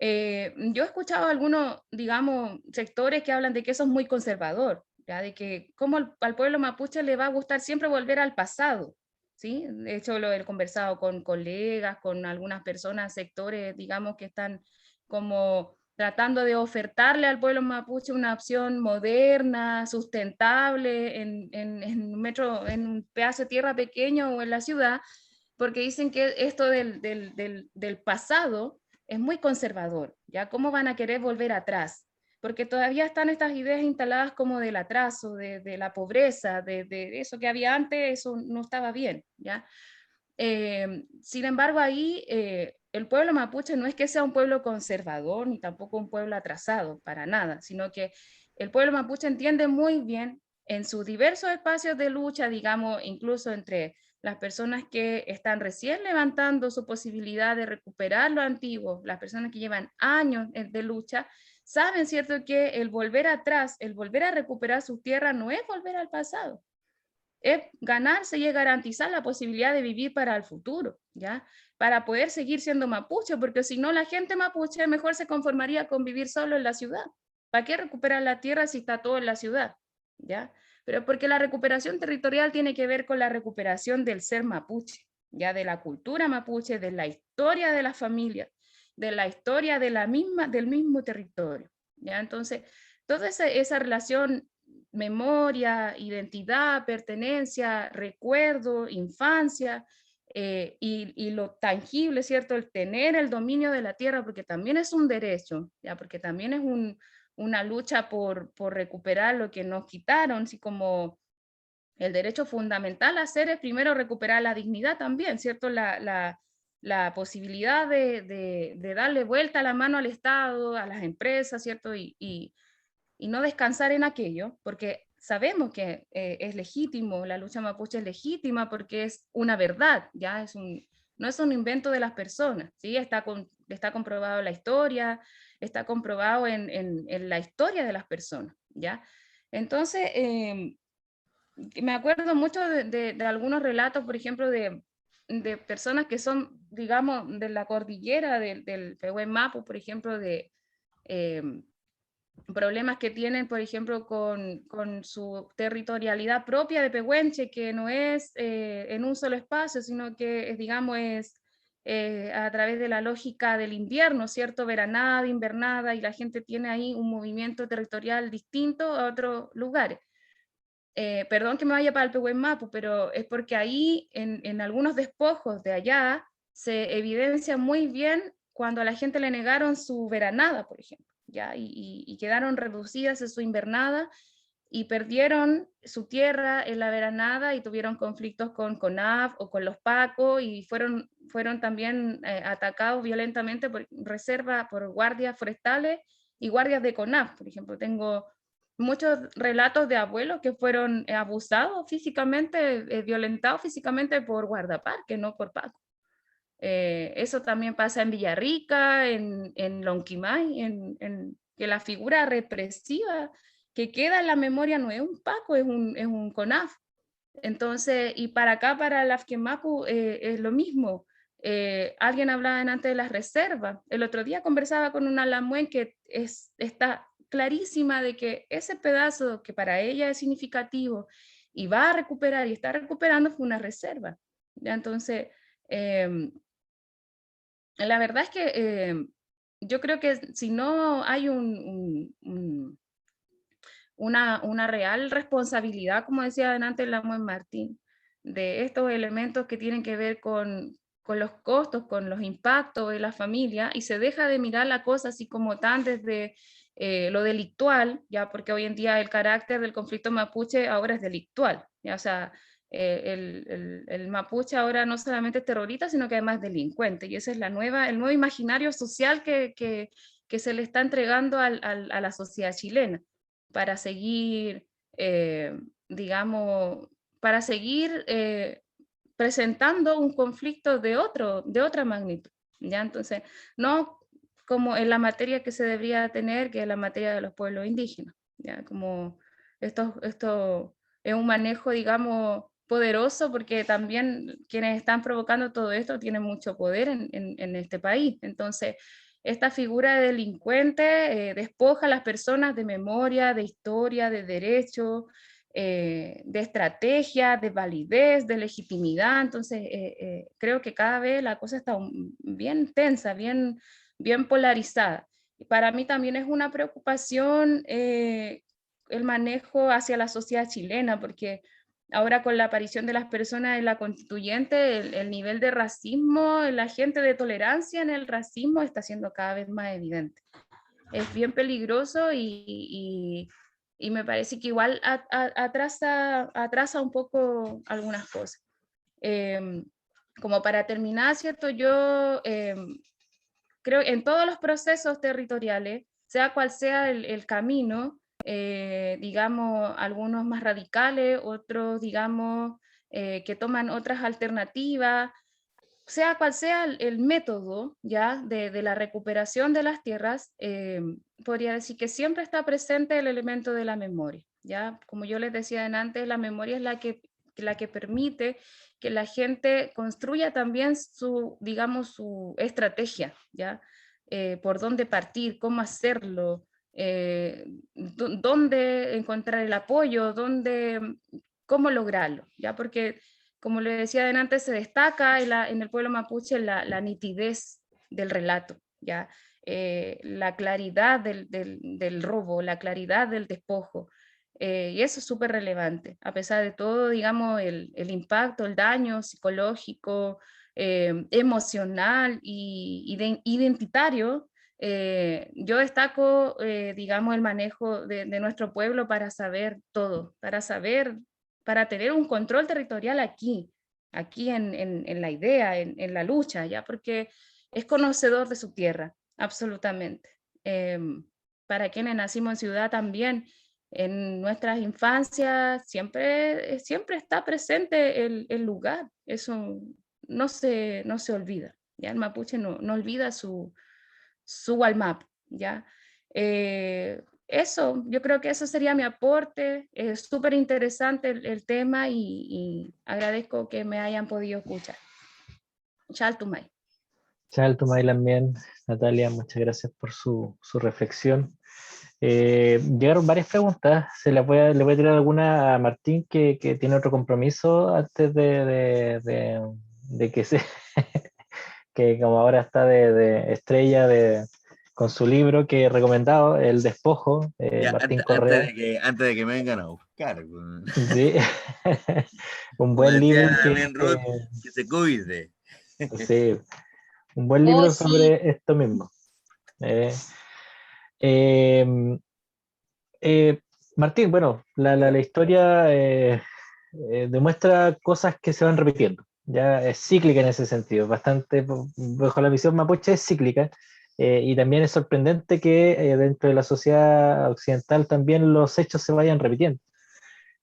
Yo he escuchado algunos, digamos, sectores que hablan de que eso es muy conservador, ¿ya? De que como al pueblo mapuche le va a gustar siempre volver al pasado, ¿sí? De hecho, lo he conversado con colegas, con algunas personas, sectores, digamos, que están como tratando de ofertarle al pueblo mapuche una opción moderna, sustentable, en un pedazo de tierra pequeño o en la ciudad, porque dicen que esto del pasado es muy conservador, ¿ya? ¿Cómo van a querer volver atrás? Porque todavía están estas ideas instaladas como del atraso, de la pobreza, de eso que había antes, eso no estaba bien, ¿ya? Sin embargo, ahí el pueblo mapuche no es que sea un pueblo conservador, ni tampoco un pueblo atrasado, para nada, sino que el pueblo mapuche entiende muy bien en sus diversos espacios de lucha, digamos, incluso entre las personas que están recién levantando su posibilidad de recuperar lo antiguo, las personas que llevan años de lucha, saben, ¿cierto?, que el volver atrás, el volver a recuperar su tierra no es volver al pasado, es ganarse y es garantizar la posibilidad de vivir para el futuro, ¿ya? Para poder seguir siendo mapuche, porque si no la gente mapuche mejor se conformaría con vivir solo en la ciudad. ¿Para qué recuperar la tierra si está todo en la ciudad? ¿Ya? Pero porque la recuperación territorial tiene que ver con la recuperación del ser mapuche, ya de la cultura mapuche, de la historia de la familia, de la historia de del mismo territorio, ¿ya? Entonces, toda esa relación memoria, identidad, pertenencia, recuerdo, infancia, y lo tangible, ¿cierto? El tener el dominio de la tierra, porque también es un derecho, ¿ya? Porque también es una lucha por recuperar lo que nos quitaron, así como el derecho fundamental a hacer es primero recuperar la dignidad también, ¿cierto? La posibilidad de darle vuelta a la mano al Estado, a las empresas, ¿cierto? Y no descansar en aquello, porque sabemos que es legítimo, la lucha mapuche es legítima porque es una verdad, ya no es un invento de las personas, ¿sí? Está comprobado en la historia, está comprobado en la historia de las personas, ¿ya? Entonces, me acuerdo mucho de algunos relatos, por ejemplo, de personas que son, digamos, de la cordillera del Pehuen Mapu, por ejemplo, de problemas que tienen, por ejemplo, con su territorialidad propia de Pehuenche, que no es en un solo espacio, sino que, digamos, es a través de la lógica del invierno, ¿cierto? Veranada, invernada, y la gente tiene ahí un movimiento territorial distinto a otros lugares. Perdón que me vaya para el Pehuen Mapu, pero es porque ahí en algunos despojos de allá se evidencia muy bien cuando a la gente le negaron su veranada, por ejemplo, ¿ya? Y quedaron reducidas en su invernada y perdieron su tierra en la veranada y tuvieron conflictos con CONAF o con los PACO y fueron también atacados violentamente por reserva, por guardias forestales y guardias de CONAF. Por ejemplo, tengo muchos relatos de abuelos que fueron abusados físicamente, violentados físicamente por guardaparques, no por PACO. Eso también pasa en Villarrica, en Lonquimay, que la figura represiva que queda en la memoria no es un PACO, es un CONAF. Entonces, y para acá, para el Afquemapu, es lo mismo. Alguien hablaba antes de las reservas. El otro día conversaba con una lamuen que está clarísima de que ese pedazo que para ella es significativo y va a recuperar y está recuperando fue una reserva. ¿Ya? Entonces, la verdad es que yo creo que si no hay una real responsabilidad, como decía antes Lamuen Martín, de estos elementos que tienen que ver con los costos, con los impactos de la familia, y se deja de mirar la cosa así como tan desde lo delictual, ya porque hoy en día el carácter del conflicto mapuche ahora es delictual, ya, o sea, el mapuche ahora no solamente es terrorista, sino que además es delincuente, y ese es el nuevo imaginario social que se le está entregando a la sociedad chilena para seguir, digamos, para seguir presentando un conflicto de otra magnitud, ¿ya? Entonces, no como en la materia que se debería tener, que es la materia de los pueblos indígenas, ¿ya? Como esto es un manejo, digamos, poderoso, porque también quienes están provocando todo esto tienen mucho poder en este país. Entonces, esta figura de delincuente despoja a las personas de memoria, de historia, de derecho, de estrategia, de validez, de legitimidad. Entonces, creo que cada vez la cosa está bien tensa, bien polarizada. Y para mí también es una preocupación el manejo hacia la sociedad chilena, porque ahora con la aparición de las personas en la constituyente, el nivel de racismo, el agente de tolerancia en el racismo está siendo cada vez más evidente. Es bien peligroso y me parece que igual atrasa un poco algunas cosas. Como para terminar, ¿cierto? Yo creo que en todos los procesos territoriales, sea cual sea el camino, digamos, algunos más radicales, otros, digamos, que toman otras alternativas, sea cual sea el método ya de la recuperación de las tierras, podría decir que siempre está presente el elemento de la memoria. ¿Ya? Como yo les decía antes, la memoria es la que permite que la gente construya también digamos, su estrategia, ¿ya? Por dónde partir, cómo hacerlo, dónde encontrar el apoyo, cómo lograrlo, ¿ya? Porque, como le decía antes, se destaca en el pueblo mapuche la nitidez del relato, ¿ya? La claridad del robo, la claridad del despojo, y eso es súper relevante, a pesar de todo, digamos, el impacto, el daño psicológico, emocional y identitario. Yo destaco, digamos, el manejo de nuestro pueblo para saber todo, para tener un control territorial aquí en la idea, en la lucha, ¿ya? Porque es conocedor de su tierra, absolutamente. Para quienes nacimos en ciudad también, en nuestras infancias siempre está presente el lugar, eso no se olvida, ¿ya? El mapuche no olvida su Walmap, ¿ya? Eso, yo creo que eso sería mi aporte, es súper interesante el tema y agradezco que me hayan podido escuchar. Chaltumay. Chaltumay también, Natalia, muchas gracias por su reflexión. Llegaron varias preguntas, le voy a tirar alguna a Martín que tiene otro compromiso antes de que se que como ahora está de estrella con su libro que he recomendado, El Despojo, Ya, Martín antes, Correa. antes de que me vengan a buscar. Sí, un Como buen decía libro también Ruth, que se cuide. sí, un buen Oh, libro sí. sobre esto mismo. Eh, eh, Martín, bueno, la historia demuestra cosas que se van repitiendo. Ya es cíclica en ese sentido, bastante, bajo la visión mapuche es cíclica, y también es sorprendente que dentro de la sociedad occidental también los hechos se vayan repitiendo.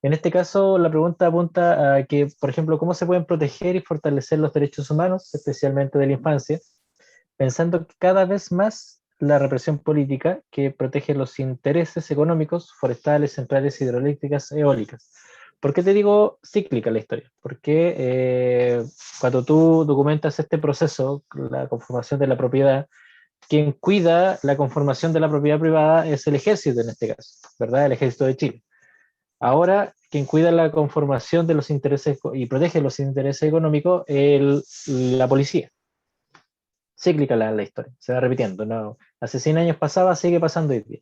En este caso, la pregunta apunta a que, por ejemplo, cómo se pueden proteger y fortalecer los derechos humanos, especialmente de la infancia, pensando que cada vez más la represión política que protege los intereses económicos, forestales, centrales, hidroeléctricas, eólicas. ¿Por qué te digo cíclica la historia? Porque cuando tú documentas este proceso, la conformación de la propiedad, quien cuida la conformación de la propiedad privada es el ejército en este caso, ¿verdad? El ejército de Chile. Ahora, quien cuida la conformación de los intereses y protege los intereses económicos es la policía. Cíclica la historia, se va repitiendo. ¿No? Hace 100 años pasaba, sigue pasando hoy día.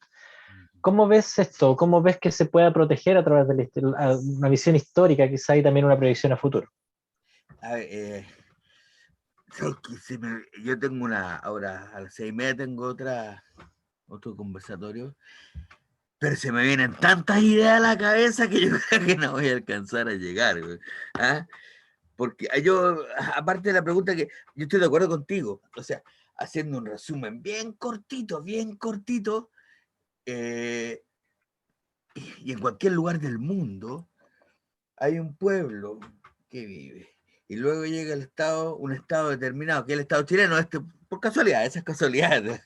¿Cómo ves esto? ¿Cómo ves que se pueda proteger a través de una visión histórica, quizá, y también una proyección a futuro? A ver, yo tengo ahora a las 6:30 tengo otro conversatorio, pero se me vienen tantas ideas a la cabeza que yo creo que no voy a alcanzar a llegar. ¿Ah? Porque yo, aparte de la pregunta que yo estoy de acuerdo contigo, o sea, haciendo un resumen bien cortito, y en cualquier lugar del mundo hay un pueblo que vive. Y luego llega un estado determinado, que es el estado chileno, por casualidad, esas casualidades.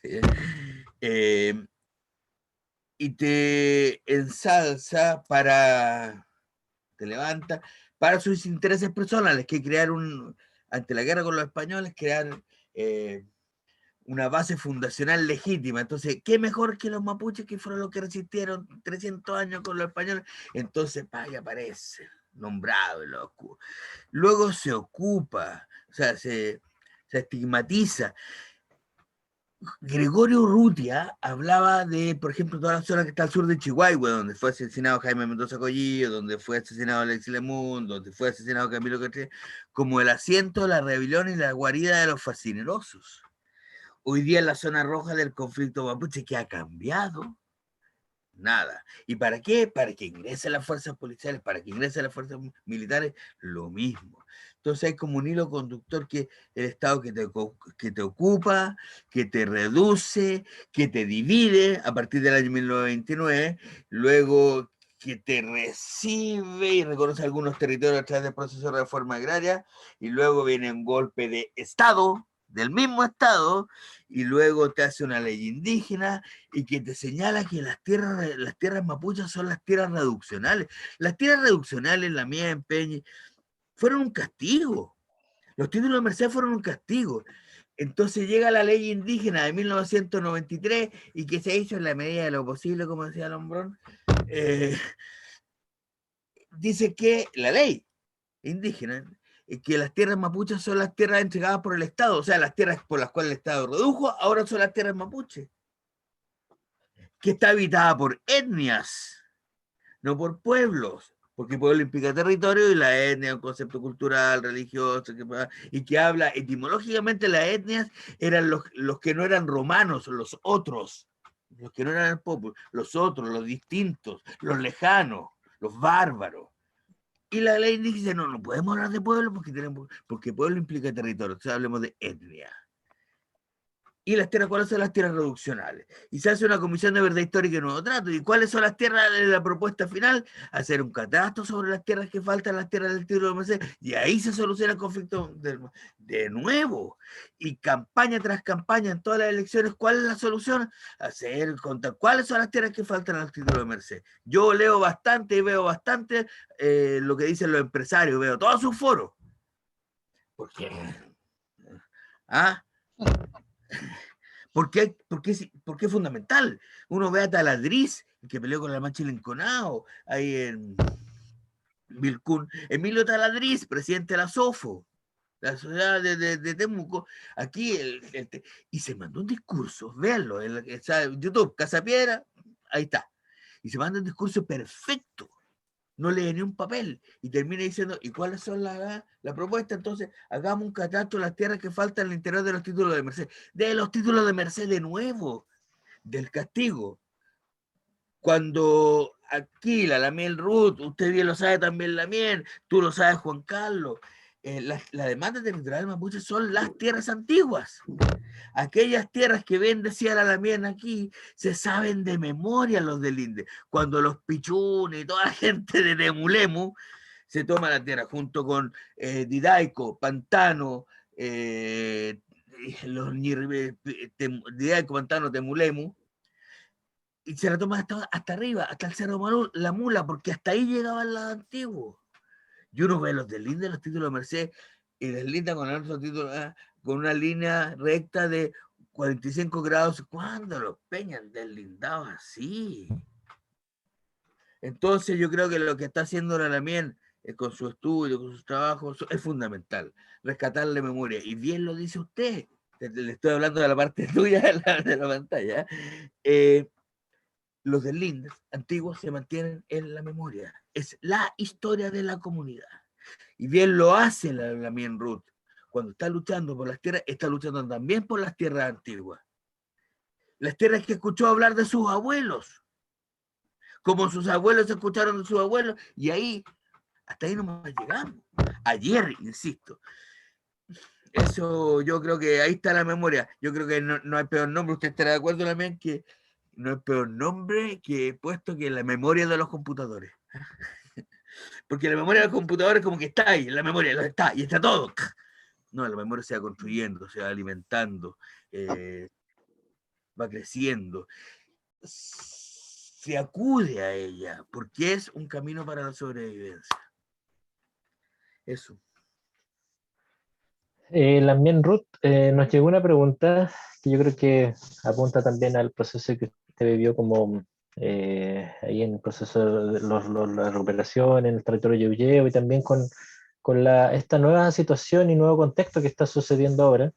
Y te ensalza te levanta para sus intereses personales, que ante la guerra con los españoles, crear una base fundacional legítima. Entonces, ¿qué mejor que los mapuches, que fueron los que resistieron 300 años con los españoles? Entonces, vaya, aparece nombrado. Luego se ocupa, o sea, se estigmatiza. Gregorio Urrutia hablaba de, por ejemplo, toda la zona que está al sur de Chihuahua, donde fue asesinado Jaime Mendoza Collillo, donde fue asesinado Alexis Lemun, donde fue asesinado Camilo Caché, como el asiento de la rebelión y la guarida de los fascinerosos. Hoy día en la zona roja del conflicto mapuche, ¿qué ha cambiado? Nada. ¿Y para qué? Para que ingresen las fuerzas policiales, para que ingresen las fuerzas militares, lo mismo. Entonces hay como un hilo conductor que el Estado que te ocupa, que te reduce, que te divide a partir del año 1929, luego que te recibe y reconoce algunos territorios a través del proceso de reforma agraria, y luego viene un golpe de Estado, del mismo Estado, y luego te hace una ley indígena y que te señala que las tierras mapuches son las tierras reduccionales. Las tierras reduccionales, la mía en Peña, fueron un castigo. Los títulos de merced fueron un castigo. Entonces llega la ley indígena de 1993 y que se hizo en la medida de lo posible, como decía Lombrón, dice que la ley indígena, que las tierras mapuches son las tierras entregadas por el Estado, o sea, las tierras por las cuales el Estado redujo, ahora son las tierras mapuches, que está habitada por etnias, no por pueblos, porque pueblo implica territorio y la etnia es un concepto cultural, religioso, y que habla etimológicamente. Las etnias eran los que no eran romanos, los otros, los que no eran el pueblo, los otros, los distintos, los lejanos, los bárbaros. Y la ley dice, no podemos hablar de pueblo porque pueblo implica territorio, entonces hablemos de etnia. Y las tierras, ¿cuáles son las tierras reduccionales? Y se hace una comisión de verdad histórica y nuevo trato. ¿Y cuáles son las tierras de la propuesta final? Hacer un catastro sobre las tierras que faltan, las tierras del título de merced, y ahí se soluciona el conflicto de nuevo. Y campaña tras campaña en todas las elecciones, ¿cuál es la solución? Contar cuáles son las tierras que faltan al título de merced. Yo leo bastante y veo bastante lo que dicen los empresarios, veo todos sus foros. ¿Por qué? ¿Ah? Porque es fundamental. Uno ve a Taladriz, que peleó con la Mancha Linconao, ahí en Vilcún. Emilio Taladriz, presidente de la SOFO. la sociedad de Temuco, aquí, y se mandó un discurso, véanlo, está en YouTube, Casa Piedra, ahí está, y se manda un discurso perfecto, no lee ni un papel, y termina diciendo, ¿y cuáles son la propuesta? Entonces, hagamos un catastro de las tierras que faltan en el interior de los títulos de merced, de nuevo, del castigo. Cuando aquí la Lamien Ruth, usted bien lo sabe también Lamien, tú lo sabes Juan Carlos, la demanda territorial mapuche son las tierras antiguas. Aquellas tierras que ven, decía la Lamien aquí, se saben de memoria los del INDE. Cuando los pichunes y toda la gente de Temulemu se toma la tierra junto con Didaico, Pantano, Didaico, Pantano, Temulemu, y se la toma hasta arriba, hasta el Cerro Malú, la Mula, porque hasta ahí llegaban los antiguos. Y uno ve los deslindes, los títulos de Merced, y deslinda con otros títulos, con una línea recta de 45 grados. ¿Cuándo los peñas deslindados así? Entonces yo creo que lo que está haciendo la Lamien con su estudio, con sus trabajos, es fundamental, rescatarle memoria. Y bien lo dice usted, le estoy hablando de la parte tuya de la pantalla, los deslindes antiguos se mantienen en la memoria. Es la historia de la comunidad. Y bien lo hace la Lamien Ruth. Cuando está luchando por las tierras, está luchando también por las tierras antiguas. Las tierras que escuchó hablar de sus abuelos. Como sus abuelos escucharon de sus abuelos. Y ahí, hasta ahí no llegamos. Ayer, insisto. Eso yo creo que ahí está la memoria. Yo creo que no hay peor nombre. Usted estará de acuerdo también que no hay peor nombre que puesto que la memoria de los computadores. Porque la memoria de los computadores como que está ahí, la memoria está, y está todo. No, la memoria se va construyendo, se va alimentando, va creciendo. Se acude a ella, porque es un camino para la sobrevivencia. Eso. Lamien Ruth, nos llegó una pregunta que yo creo que apunta también al proceso que usted vivió como ahí en el proceso de la recuperación en el territorio yuyeo y también con esta nueva situación y nuevo contexto que está sucediendo ahora,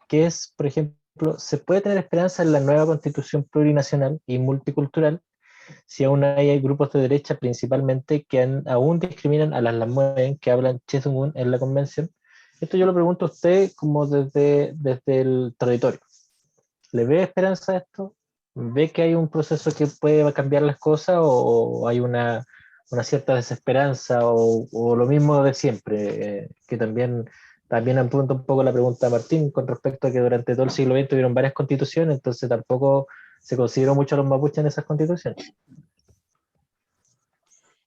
que es, por ejemplo, ¿se puede tener esperanza en la nueva constitución plurinacional y multicultural si aún hay grupos de derecha principalmente que aún discriminan a las Lamuen que hablan Chesungun en la convención? Esto yo lo pregunto a usted como desde el territorio. ¿Le ve esperanza a esto? ¿Ve que hay un proceso que puede cambiar las cosas o hay una cierta desesperanza o lo mismo de siempre? Que también apunta un poco la pregunta de Martín con respecto a que durante todo el siglo XX hubieron varias constituciones, entonces tampoco se consideró mucho a los mapuches en esas constituciones.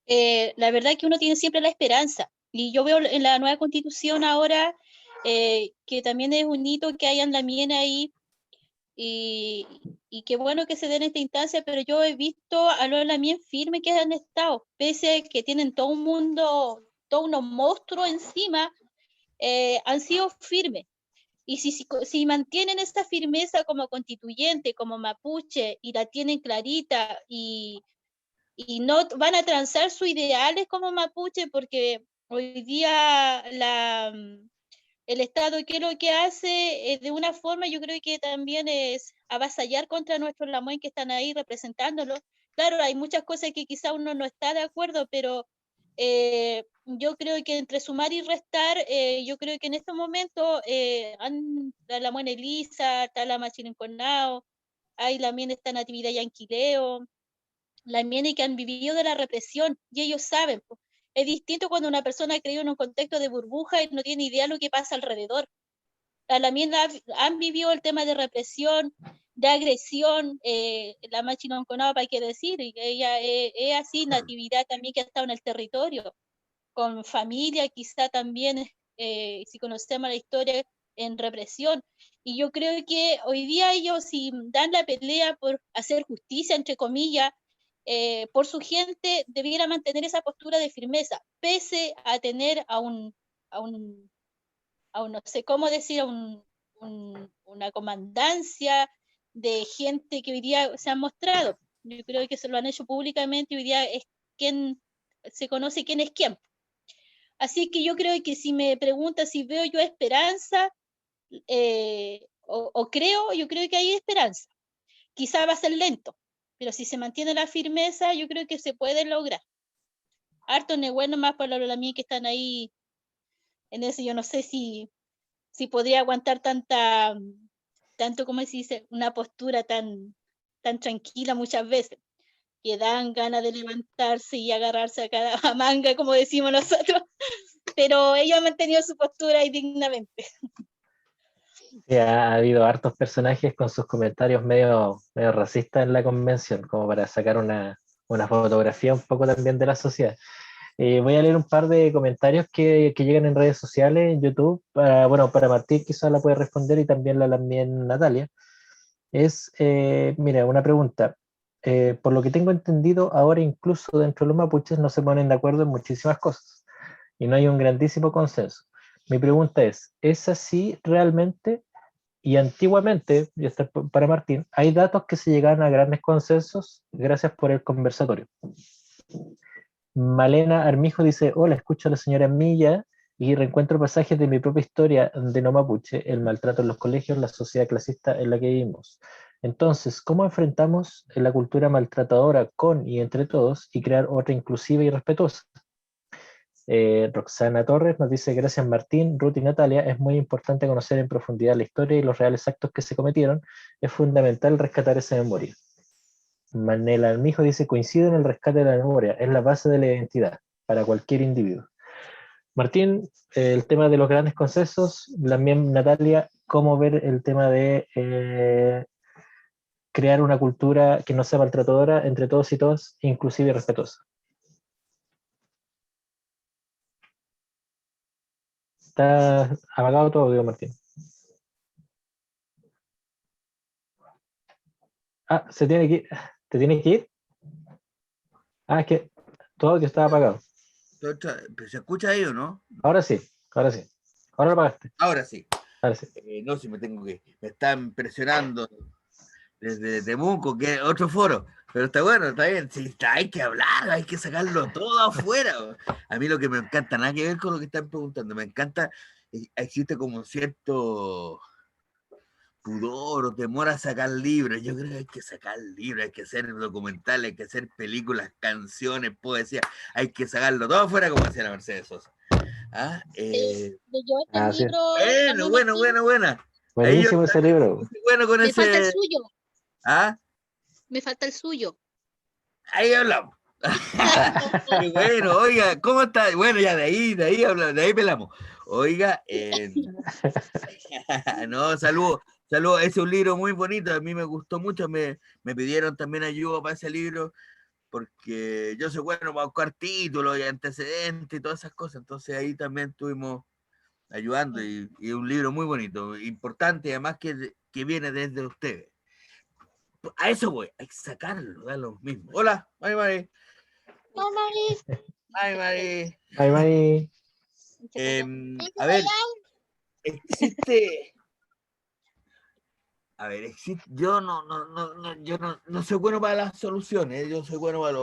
La verdad que uno tiene siempre la esperanza. Y yo veo en la nueva constitución ahora que también es un hito que hayan Lamien ahí. Y qué bueno que se den esta instancia, pero yo he visto a los Lamien firmes que han estado, pese a que tienen todo un mundo, todos unos monstruos encima, han sido firmes. Y si mantienen esta firmeza como constituyente, como mapuche, y la tienen clarita, y no van a transar sus ideales como mapuche, porque hoy día el Estado, ¿qué es lo que hace? De una forma, yo creo que también es avasallar contra nuestros Lamuen que están ahí representándolos. Claro, hay muchas cosas que quizá uno no está de acuerdo, pero yo creo que entre sumar y restar, yo creo que en estos momentos está la Lamuen Elisa, está la Machilinconao, hay también esta Natividad Yanquileo, Lamien que han vivido de la represión y ellos saben. Es distinto cuando una persona ha creído en un contexto de burbuja y no tiene idea de lo que pasa alrededor. También han vivido el tema de represión, de agresión, la Machinonconapa hay que decir, y ella es así, Natividad también que ha estado en el territorio, con familia quizá también, si conocemos la historia, en represión. Y yo creo que hoy día ellos, si dan la pelea por hacer justicia, entre comillas, por su gente, debiera mantener esa postura de firmeza, pese a tener a un no sé cómo decir, a una comandancia de gente que hoy día se han mostrado. Yo creo que se lo han hecho públicamente y hoy día es quien se conoce quién es quién. Así que yo creo que si me preguntas si veo yo esperanza, o creo, yo creo que hay esperanza. Quizá va a ser lento, pero si se mantiene la firmeza, yo creo que se puede lograr. Harto bueno más para los mí que están ahí en eso. Yo no sé si podría aguantar tanto, como se dice, una postura tan tranquila muchas veces, que dan ganas de levantarse y agarrarse a cada manga, como decimos nosotros, pero ellos han mantenido su postura ahí dignamente. Sí, ha habido hartos personajes con sus comentarios medio racistas en la convención, como para sacar una fotografía un poco también de la sociedad. Voy a leer un par de comentarios que llegan en redes sociales, en YouTube. Para Martín quizás la puede responder y también también Natalia. Mira, una pregunta. Por lo que tengo entendido, ahora incluso dentro de los mapuches no se ponen de acuerdo en muchísimas cosas y no hay un grandísimo consenso. Mi pregunta ¿es así realmente? Y antiguamente, y esta es para Martín, hay datos que se llegaban a grandes consensos gracias por el conversatorio. Malena Armijo dice, hola, escucho a la señora Milla y reencuentro pasajes de mi propia historia de no mapuche, el maltrato en los colegios, la sociedad clasista en la que vivimos. Entonces, ¿cómo enfrentamos la cultura maltratadora con y entre todos y crear otra inclusiva y respetuosa? Roxana Torres nos dice, gracias Martín, Ruth y Natalia, es muy importante conocer en profundidad la historia y los reales actos que se cometieron, es fundamental rescatar esa memoria. Manela Almijo dice, coincide en el rescate de la memoria, es la base de la identidad para cualquier individuo. Martín, el tema de los grandes consensos, también Natalia, ¿cómo ver el tema de crear una cultura que no sea maltratadora entre todos y todas, inclusive y respetuosa? Está apagado todo, digo Martín. Ah, ¿te tiene que ir? Ah, es que tu audio estaba apagado. ¿Se escucha ahí o no? Ahora sí. Ahora lo apagaste. Ahora sí. Ahora sí. No, si me están presionando desde Temuco, que es otro foro, pero está bueno, está bien. Sí, hay que hablar, hay que sacarlo todo afuera. A mí lo que me encanta, nada que ver con lo que están preguntando, me encanta, existe como un cierto pudor o temor a sacar libros. Yo creo que hay que sacar libros, hay que hacer documentales, hay que hacer películas, canciones, poesía, hay que sacarlo todo afuera, como decía la Mercedes Sosa. Sí. Buena. Buenísimo ese libro. Bueno con me falta el suyo. ¿Ah? Me falta el suyo. Ahí hablamos. Qué bueno, oiga, ¿cómo está? Bueno, ya de ahí pelamos. Oiga, no, saludos. Es un libro muy bonito, a mí me gustó mucho, me pidieron también ayuda para ese libro, porque yo soy bueno para buscar títulos y antecedentes y todas esas cosas, entonces ahí también estuvimos ayudando y un libro muy bonito, importante, además que viene desde ustedes. A eso voy, hay que sacarlo, da lo mismo. Hola, Mari. Mari. A ver, existe. Yo no soy bueno para las soluciones, yo soy bueno para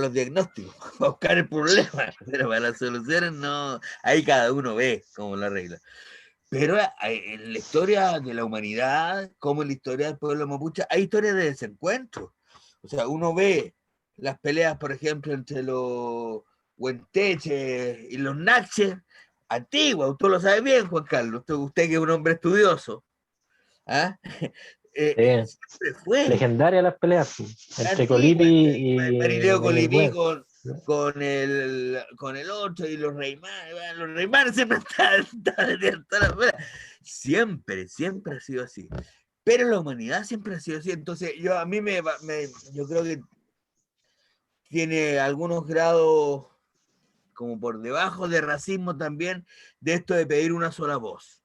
los diagnósticos, para buscar el problema, pero para las soluciones no, ahí cada uno ve cómo la arregla. Pero en la historia de la humanidad, como en la historia del pueblo mapuche, hay historias de desencuentro. O sea, uno ve las peleas, por ejemplo, entre los huenteches y los naches, antiguas, usted lo sabe bien, Juan Carlos, usted que es un hombre estudioso. ¿Ah? Siempre fue. Legendaria las peleas entre Colipi y Marileo Colipi con el otro y los Reimanes. Los Reimanes siempre están siempre ha sido así. Pero la humanidad siempre ha sido así. Entonces, yo creo que tiene algunos grados como por debajo de racismo también, de esto de pedir una sola voz.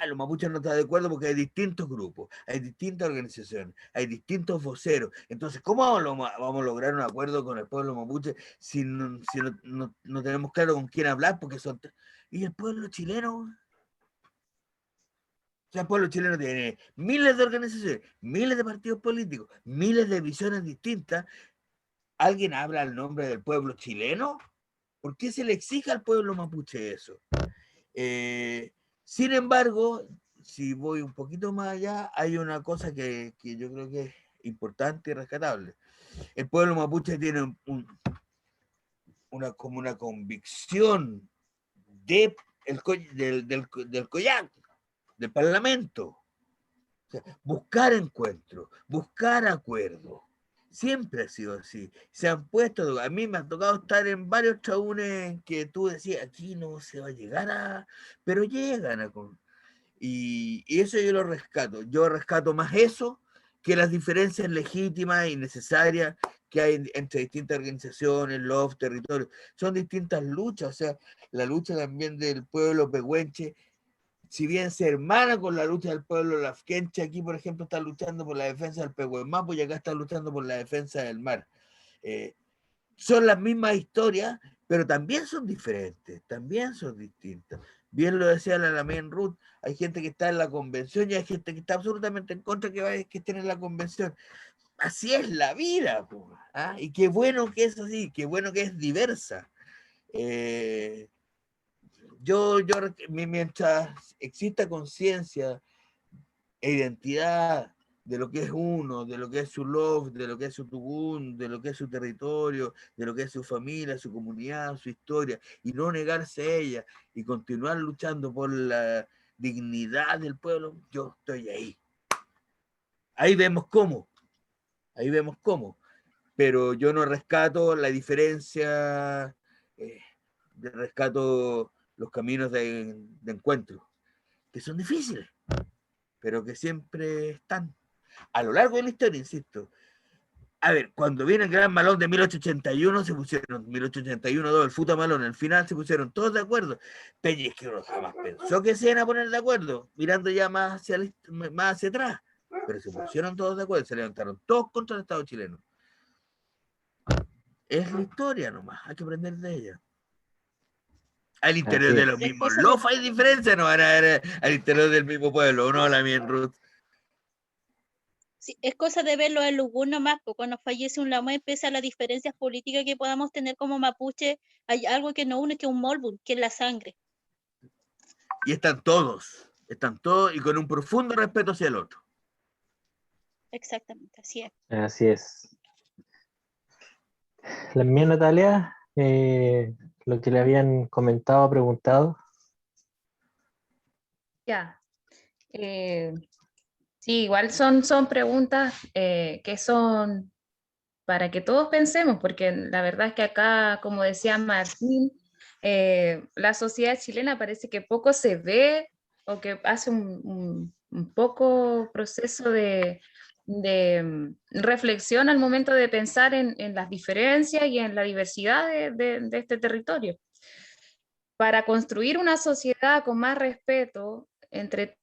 Los mapuches no están de acuerdo porque hay distintos grupos, hay distintas organizaciones, hay distintos voceros. Entonces, ¿cómo vamos a lograr un acuerdo con el pueblo mapuche si no tenemos claro con quién hablar? Porque ¿y el pueblo chileno? O sea, el pueblo chileno tiene miles de organizaciones, miles de partidos políticos, miles de visiones distintas. ¿Alguien habla al nombre del pueblo chileno? ¿Por qué se le exige al pueblo mapuche eso? Sin embargo, si voy un poquito más allá, hay una cosa que yo creo que es importante y rescatable. El pueblo mapuche tiene como una convicción del COYAC, del Parlamento. O sea, buscar encuentros, buscar acuerdos. Siempre ha sido así. Se han puesto, a mí me ha tocado estar en varios traunes que tú decías, aquí no se va a llegar a, pero llegan a... Y eso yo lo rescato. Yo rescato más eso que las diferencias legítimas y necesarias que hay entre distintas organizaciones, los territorios. Son distintas luchas, o sea, la lucha también del pueblo pehuenche, si bien se hermana con la lucha del pueblo lafkenche, aquí por ejemplo está luchando por la defensa del Pehuenmapo y acá está luchando por la defensa del mar. Son las mismas historias, pero también son diferentes, también son distintas. Bien lo decía la Lamen Ruth, hay gente que está en la convención y hay gente que está absolutamente en contra que estén en la convención. Así es la vida, ¿ah? Y qué bueno que es así, qué bueno que es diversa. Mientras exista conciencia e identidad de lo que es uno, de lo que es su love, de lo que es su tugún, de lo que es su territorio, de lo que es su familia, su comunidad, su historia, y no negarse a ella y continuar luchando por la dignidad del pueblo, yo estoy ahí. Ahí vemos cómo, pero yo no rescato la diferencia, rescato los caminos de encuentro, que son difíciles, pero que siempre están a lo largo de la historia, insisto. A ver, cuando viene el Gran Malón de 1881, se pusieron, 1881-2, el Futa Malón, al final se pusieron todos de acuerdo. Pellizquero jamás pensó que se iban a poner de acuerdo, mirando ya más hacia atrás, pero se pusieron todos de acuerdo, se levantaron todos contra el Estado chileno. Es la historia nomás, hay que aprender de ella. Al interior de los mismos Lofa hay diferencia, no van a ver al interior del mismo pueblo, ¿no? La Mien Ruth. Sí, es cosa de verlo en Lugur nomás, porque cuando fallece un Lamuen, pese a las diferencias políticas que podamos tener como mapuche, hay algo que nos une, que es un Molbun, que es la sangre. Y están todos y con un profundo respeto hacia el otro. Exactamente, así es. Así es. La mía, Natalia, lo que le habían comentado, preguntado. Ya. Sí, igual son preguntas que son para que todos pensemos, porque la verdad es que acá, como decía Martín, la sociedad chilena parece que poco se ve o que hace un poco proceso de reflexión al momento de pensar en las diferencias y en la diversidad de este territorio. Para construir una sociedad con más respeto entre...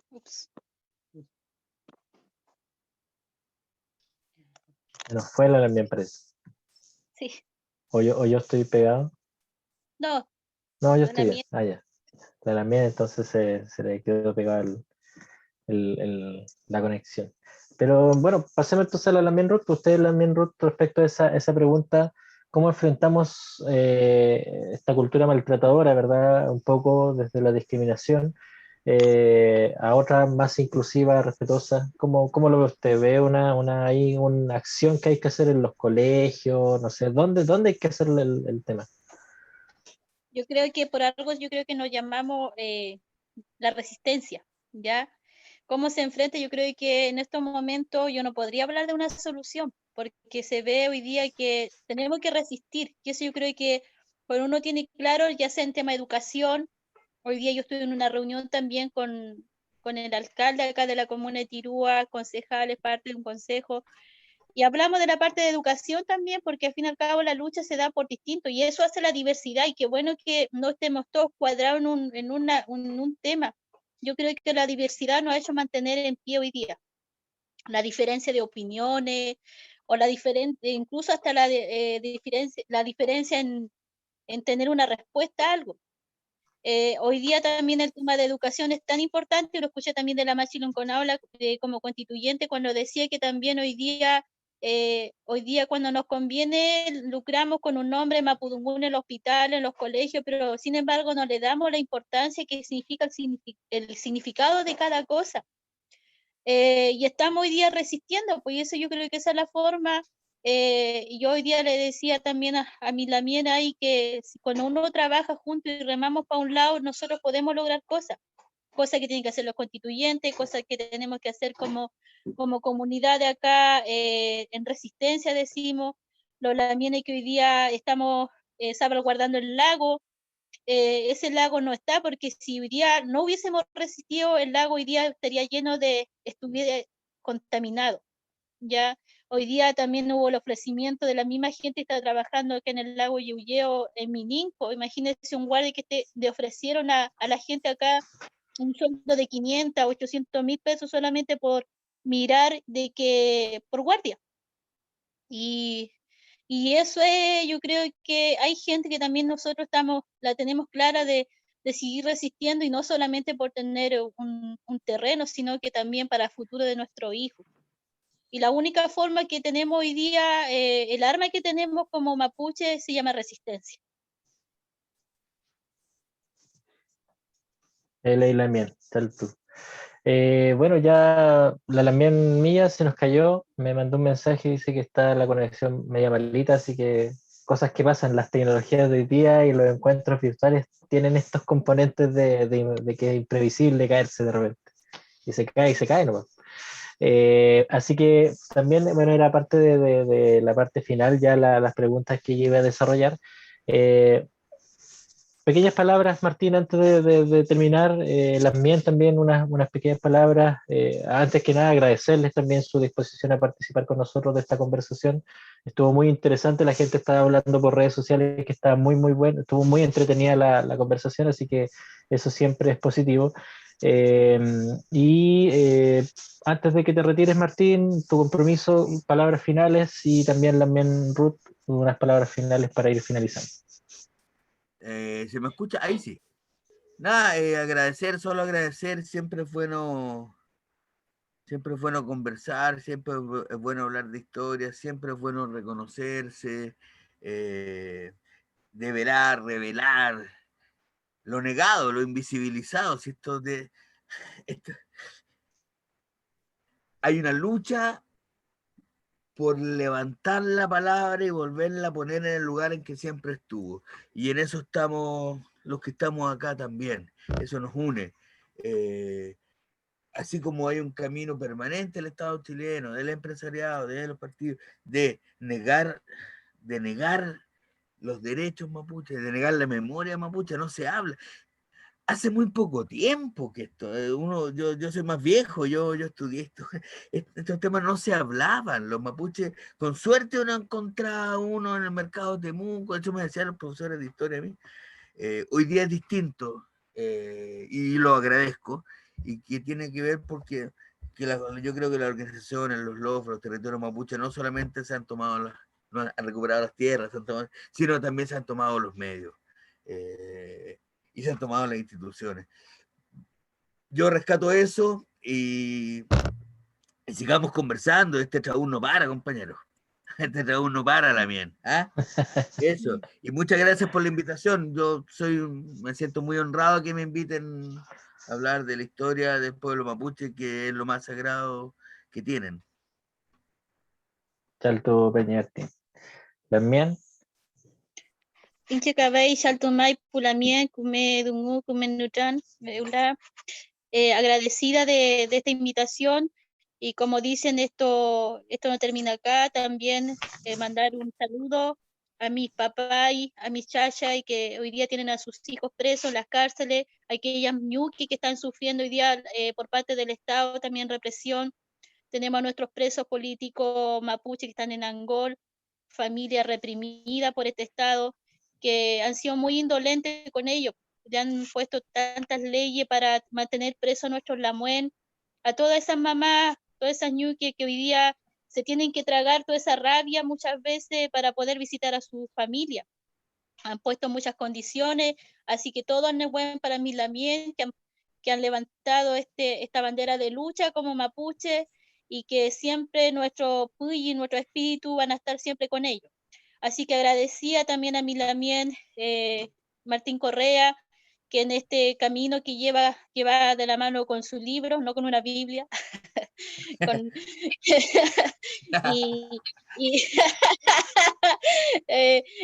Ups. Nos fue la mi empresa. Sí. ¿O yo estoy pegado? No. No, yo estoy bien. Ah, ya. La mía entonces se le quedó pegada la conexión. Pero bueno, pasemos entonces a la Lamien Ruth. Usted, Lamien Ruth, respecto a esa pregunta, ¿cómo enfrentamos esta cultura maltratadora, verdad? Un poco desde la discriminación a otra más inclusiva, respetuosa. ¿Cómo lo ve usted? ¿Ve una acción que hay que hacer en los colegios? No sé, ¿dónde hay que hacer el tema? Yo creo que por algo, yo creo que nos llamamos la resistencia, ¿ya? ¿Cómo se enfrenta? Yo creo que en estos momentos yo no podría hablar de una solución, porque se ve hoy día que tenemos que resistir, y eso yo creo que cuando uno tiene claro, ya sea en tema de educación, hoy día yo estoy en una reunión también con el alcalde acá de la comuna de Tirúa, concejales, parte de un consejo, y hablamos de la parte de educación también, porque al fin y al cabo la lucha se da por distinto, y eso hace la diversidad, y qué bueno que no estemos todos cuadrados en un tema. Yo creo que la diversidad nos ha hecho mantener en pie hoy día. La diferencia de opiniones, o la diferente, incluso hasta la diferencia en tener una respuesta a algo. Hoy día también el tema de educación es tan importante, lo escuché también de la Machi Lonconao como constituyente, cuando decía que también hoy día Hoy día cuando nos conviene lucramos con un nombre Mapudungun en el hospital, en los colegios, pero sin embargo no le damos la importancia que significa el significado de cada cosa. Y estamos hoy día resistiendo, pues eso yo creo que esa es la forma. Yo hoy día le decía también a mi Lamien ahí que cuando uno trabaja juntos y remamos para un lado, nosotros podemos lograr cosas que tienen que hacer los constituyentes, cosas que tenemos que hacer como comunidad de acá, en resistencia decimos, los lamienes que hoy día estamos salvaguardando el lago. Ese lago no está porque si hoy día no hubiésemos resistido, el lago hoy día estaría lleno estuviera contaminado. Ya hoy día también hubo el ofrecimiento de la misma gente que está trabajando acá en el lago Yuyeo, en Mininco. Imagínense un guardia que le ofrecieron a la gente acá un sueldo de 500, 800.000 pesos solamente por mirar por guardia. Y eso es, yo creo que hay gente que también nosotros la tenemos clara de seguir resistiendo, y no solamente por tener un terreno, sino que también para el futuro de nuestros hijos. Y la única forma que tenemos hoy día, el arma que tenemos como mapuche se llama resistencia. Ley Lamien, tal tú. Bueno, ya la Lamien mía se nos cayó, me mandó un mensaje y dice que está la conexión media malita, así que cosas que pasan, las tecnologías de hoy día y los encuentros virtuales tienen estos componentes de que es imprevisible caerse de repente. Y se cae nomás. Así que también, bueno, era parte de la parte final, ya las preguntas que yo iba a desarrollar. Pequeñas palabras, Martín, antes de terminar, las mías también unas pequeñas palabras. Antes que nada, agradecerles también su disposición a participar con nosotros de esta conversación. Estuvo muy interesante, la gente estaba hablando por redes sociales que estaba muy bueno, estuvo muy entretenida la conversación, así que eso siempre es positivo. Antes de que te retires, Martín, tu compromiso, palabras finales, y también Ruth, unas palabras finales para ir finalizando. ¿Se me escucha? Ahí sí. Nada, solo agradecer, siempre es bueno conversar, siempre es bueno hablar de historias, siempre es bueno reconocerse, develar, revelar lo negado, lo invisibilizado. Si hay una lucha por levantar la palabra y volverla a poner en el lugar en que siempre estuvo. Y en eso estamos los que estamos acá también. Eso nos une. Así como hay un camino permanente del Estado chileno, del empresariado, de los partidos, de negar los derechos mapuches, de negar la memoria mapuche, no se habla. Hace muy poco tiempo que yo soy más viejo, yo estudié esto, estos temas no se hablaban, los mapuches, con suerte uno encontraba uno en el mercado de Temuco, de hecho me decían los profesores de historia a mí. Hoy día es distinto, y lo agradezco, y que tiene que ver porque yo creo que las organizaciones, los LOF, los territorios mapuches, no solamente se han tomado no han recuperado las tierras, sino también se han tomado los medios. Y se han tomado las instituciones. Yo rescato eso y sigamos conversando. Este trabajo no para, compañero. Este trabajo no para, Lamien. ¿Ah? Eso. Y muchas gracias por la invitación. Me siento muy honrado que me inviten a hablar de la historia del pueblo mapuche, que es lo más sagrado que tienen. Chalto Peñarti. Lamien. Inche Cabay, Chaltumay, Pulamien, Kume Dungu, Kume Nutran, agradecida de esta invitación. Y como dicen, esto no termina acá. También mandar un saludo a mis papás, a mis chachas, y que hoy día tienen a sus hijos presos en las cárceles, a aquellas ñuqui que están sufriendo hoy día por parte del Estado también represión. Tenemos a nuestros presos políticos mapuche que están en Angol, familia reprimida por este Estado, que han sido muy indolentes con ellos. Le han puesto tantas leyes para mantener presos a nuestros lamuen, a todas esas mamás, todas esas ñuques que hoy día se tienen que tragar toda esa rabia muchas veces para poder visitar a su familia. Han puesto muchas condiciones, así que todo es bueno para mí Lamien, que han levantado esta bandera de lucha como mapuche, y que siempre nuestro Puyi y nuestro espíritu van a estar siempre con ellos. Así que agradecía también a mi Lamien Martín Correa, que en este camino que va de la mano con sus libros, no con una Biblia, con, y, y,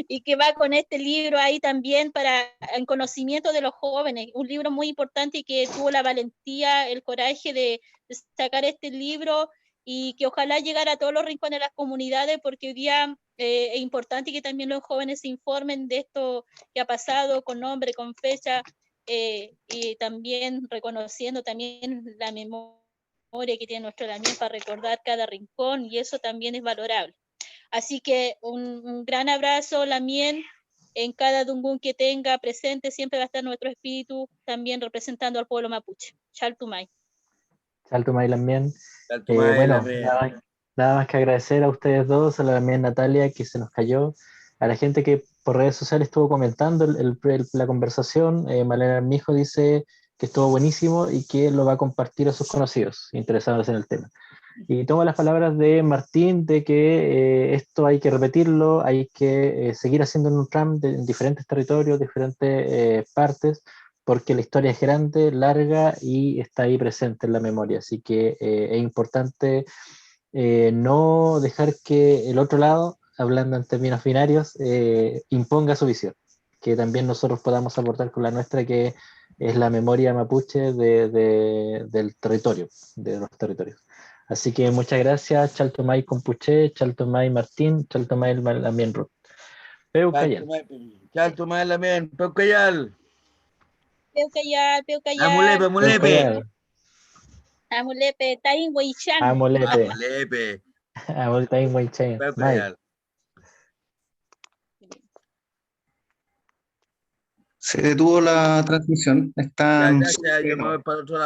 y que va con este libro ahí también para el conocimiento de los jóvenes, un libro muy importante y que tuvo la valentía, el coraje de sacar este libro y que ojalá llegara a todos los rincones de las comunidades, porque hoy día es importante que también los jóvenes se informen de esto que ha pasado con nombre, con fecha, y también reconociendo también la memoria que tiene nuestro Lamien para recordar cada rincón, y eso también es valorable. Así que un gran abrazo, Lamien. En cada dungún que tenga presente siempre va a estar nuestro espíritu también representando al pueblo mapuche. Chaltumay. Chaltumay Lamien. Chaltumay, Bueno, Lamien. nada más que agradecer a ustedes dos, a la Lamien Natalia que se nos cayó, a la gente que por redes sociales estuvo comentando la conversación. Malena Armijo dice que estuvo buenísimo y que lo va a compartir a sus conocidos interesados en el tema. Y tomo las palabras de Martín de que esto hay que repetirlo, hay que seguir haciendo un tram en diferentes territorios, diferentes partes, porque la historia es grande, larga y está ahí presente en la memoria. Así que es importante no dejar que el otro lado, hablando en términos binarios, imponga su visión, que también nosotros podamos aportar con la nuestra, que es la memoria mapuche del territorio, de los territorios. Así que muchas gracias, Chaltumay Compuche, Chaltumay Martín, Chaltumay Lamien Ruth. Peucayal. Chaltumay, Lamien, Peucayal. Peucayal, Peucayal. Amulepe, Amulepe. Amulepe, Tain Weichan. Amulepe. Amulepe. Amulepe, Tain Weichan. Peucayal. Se detuvo la transmisión. Ya, yo me voy para otro lado.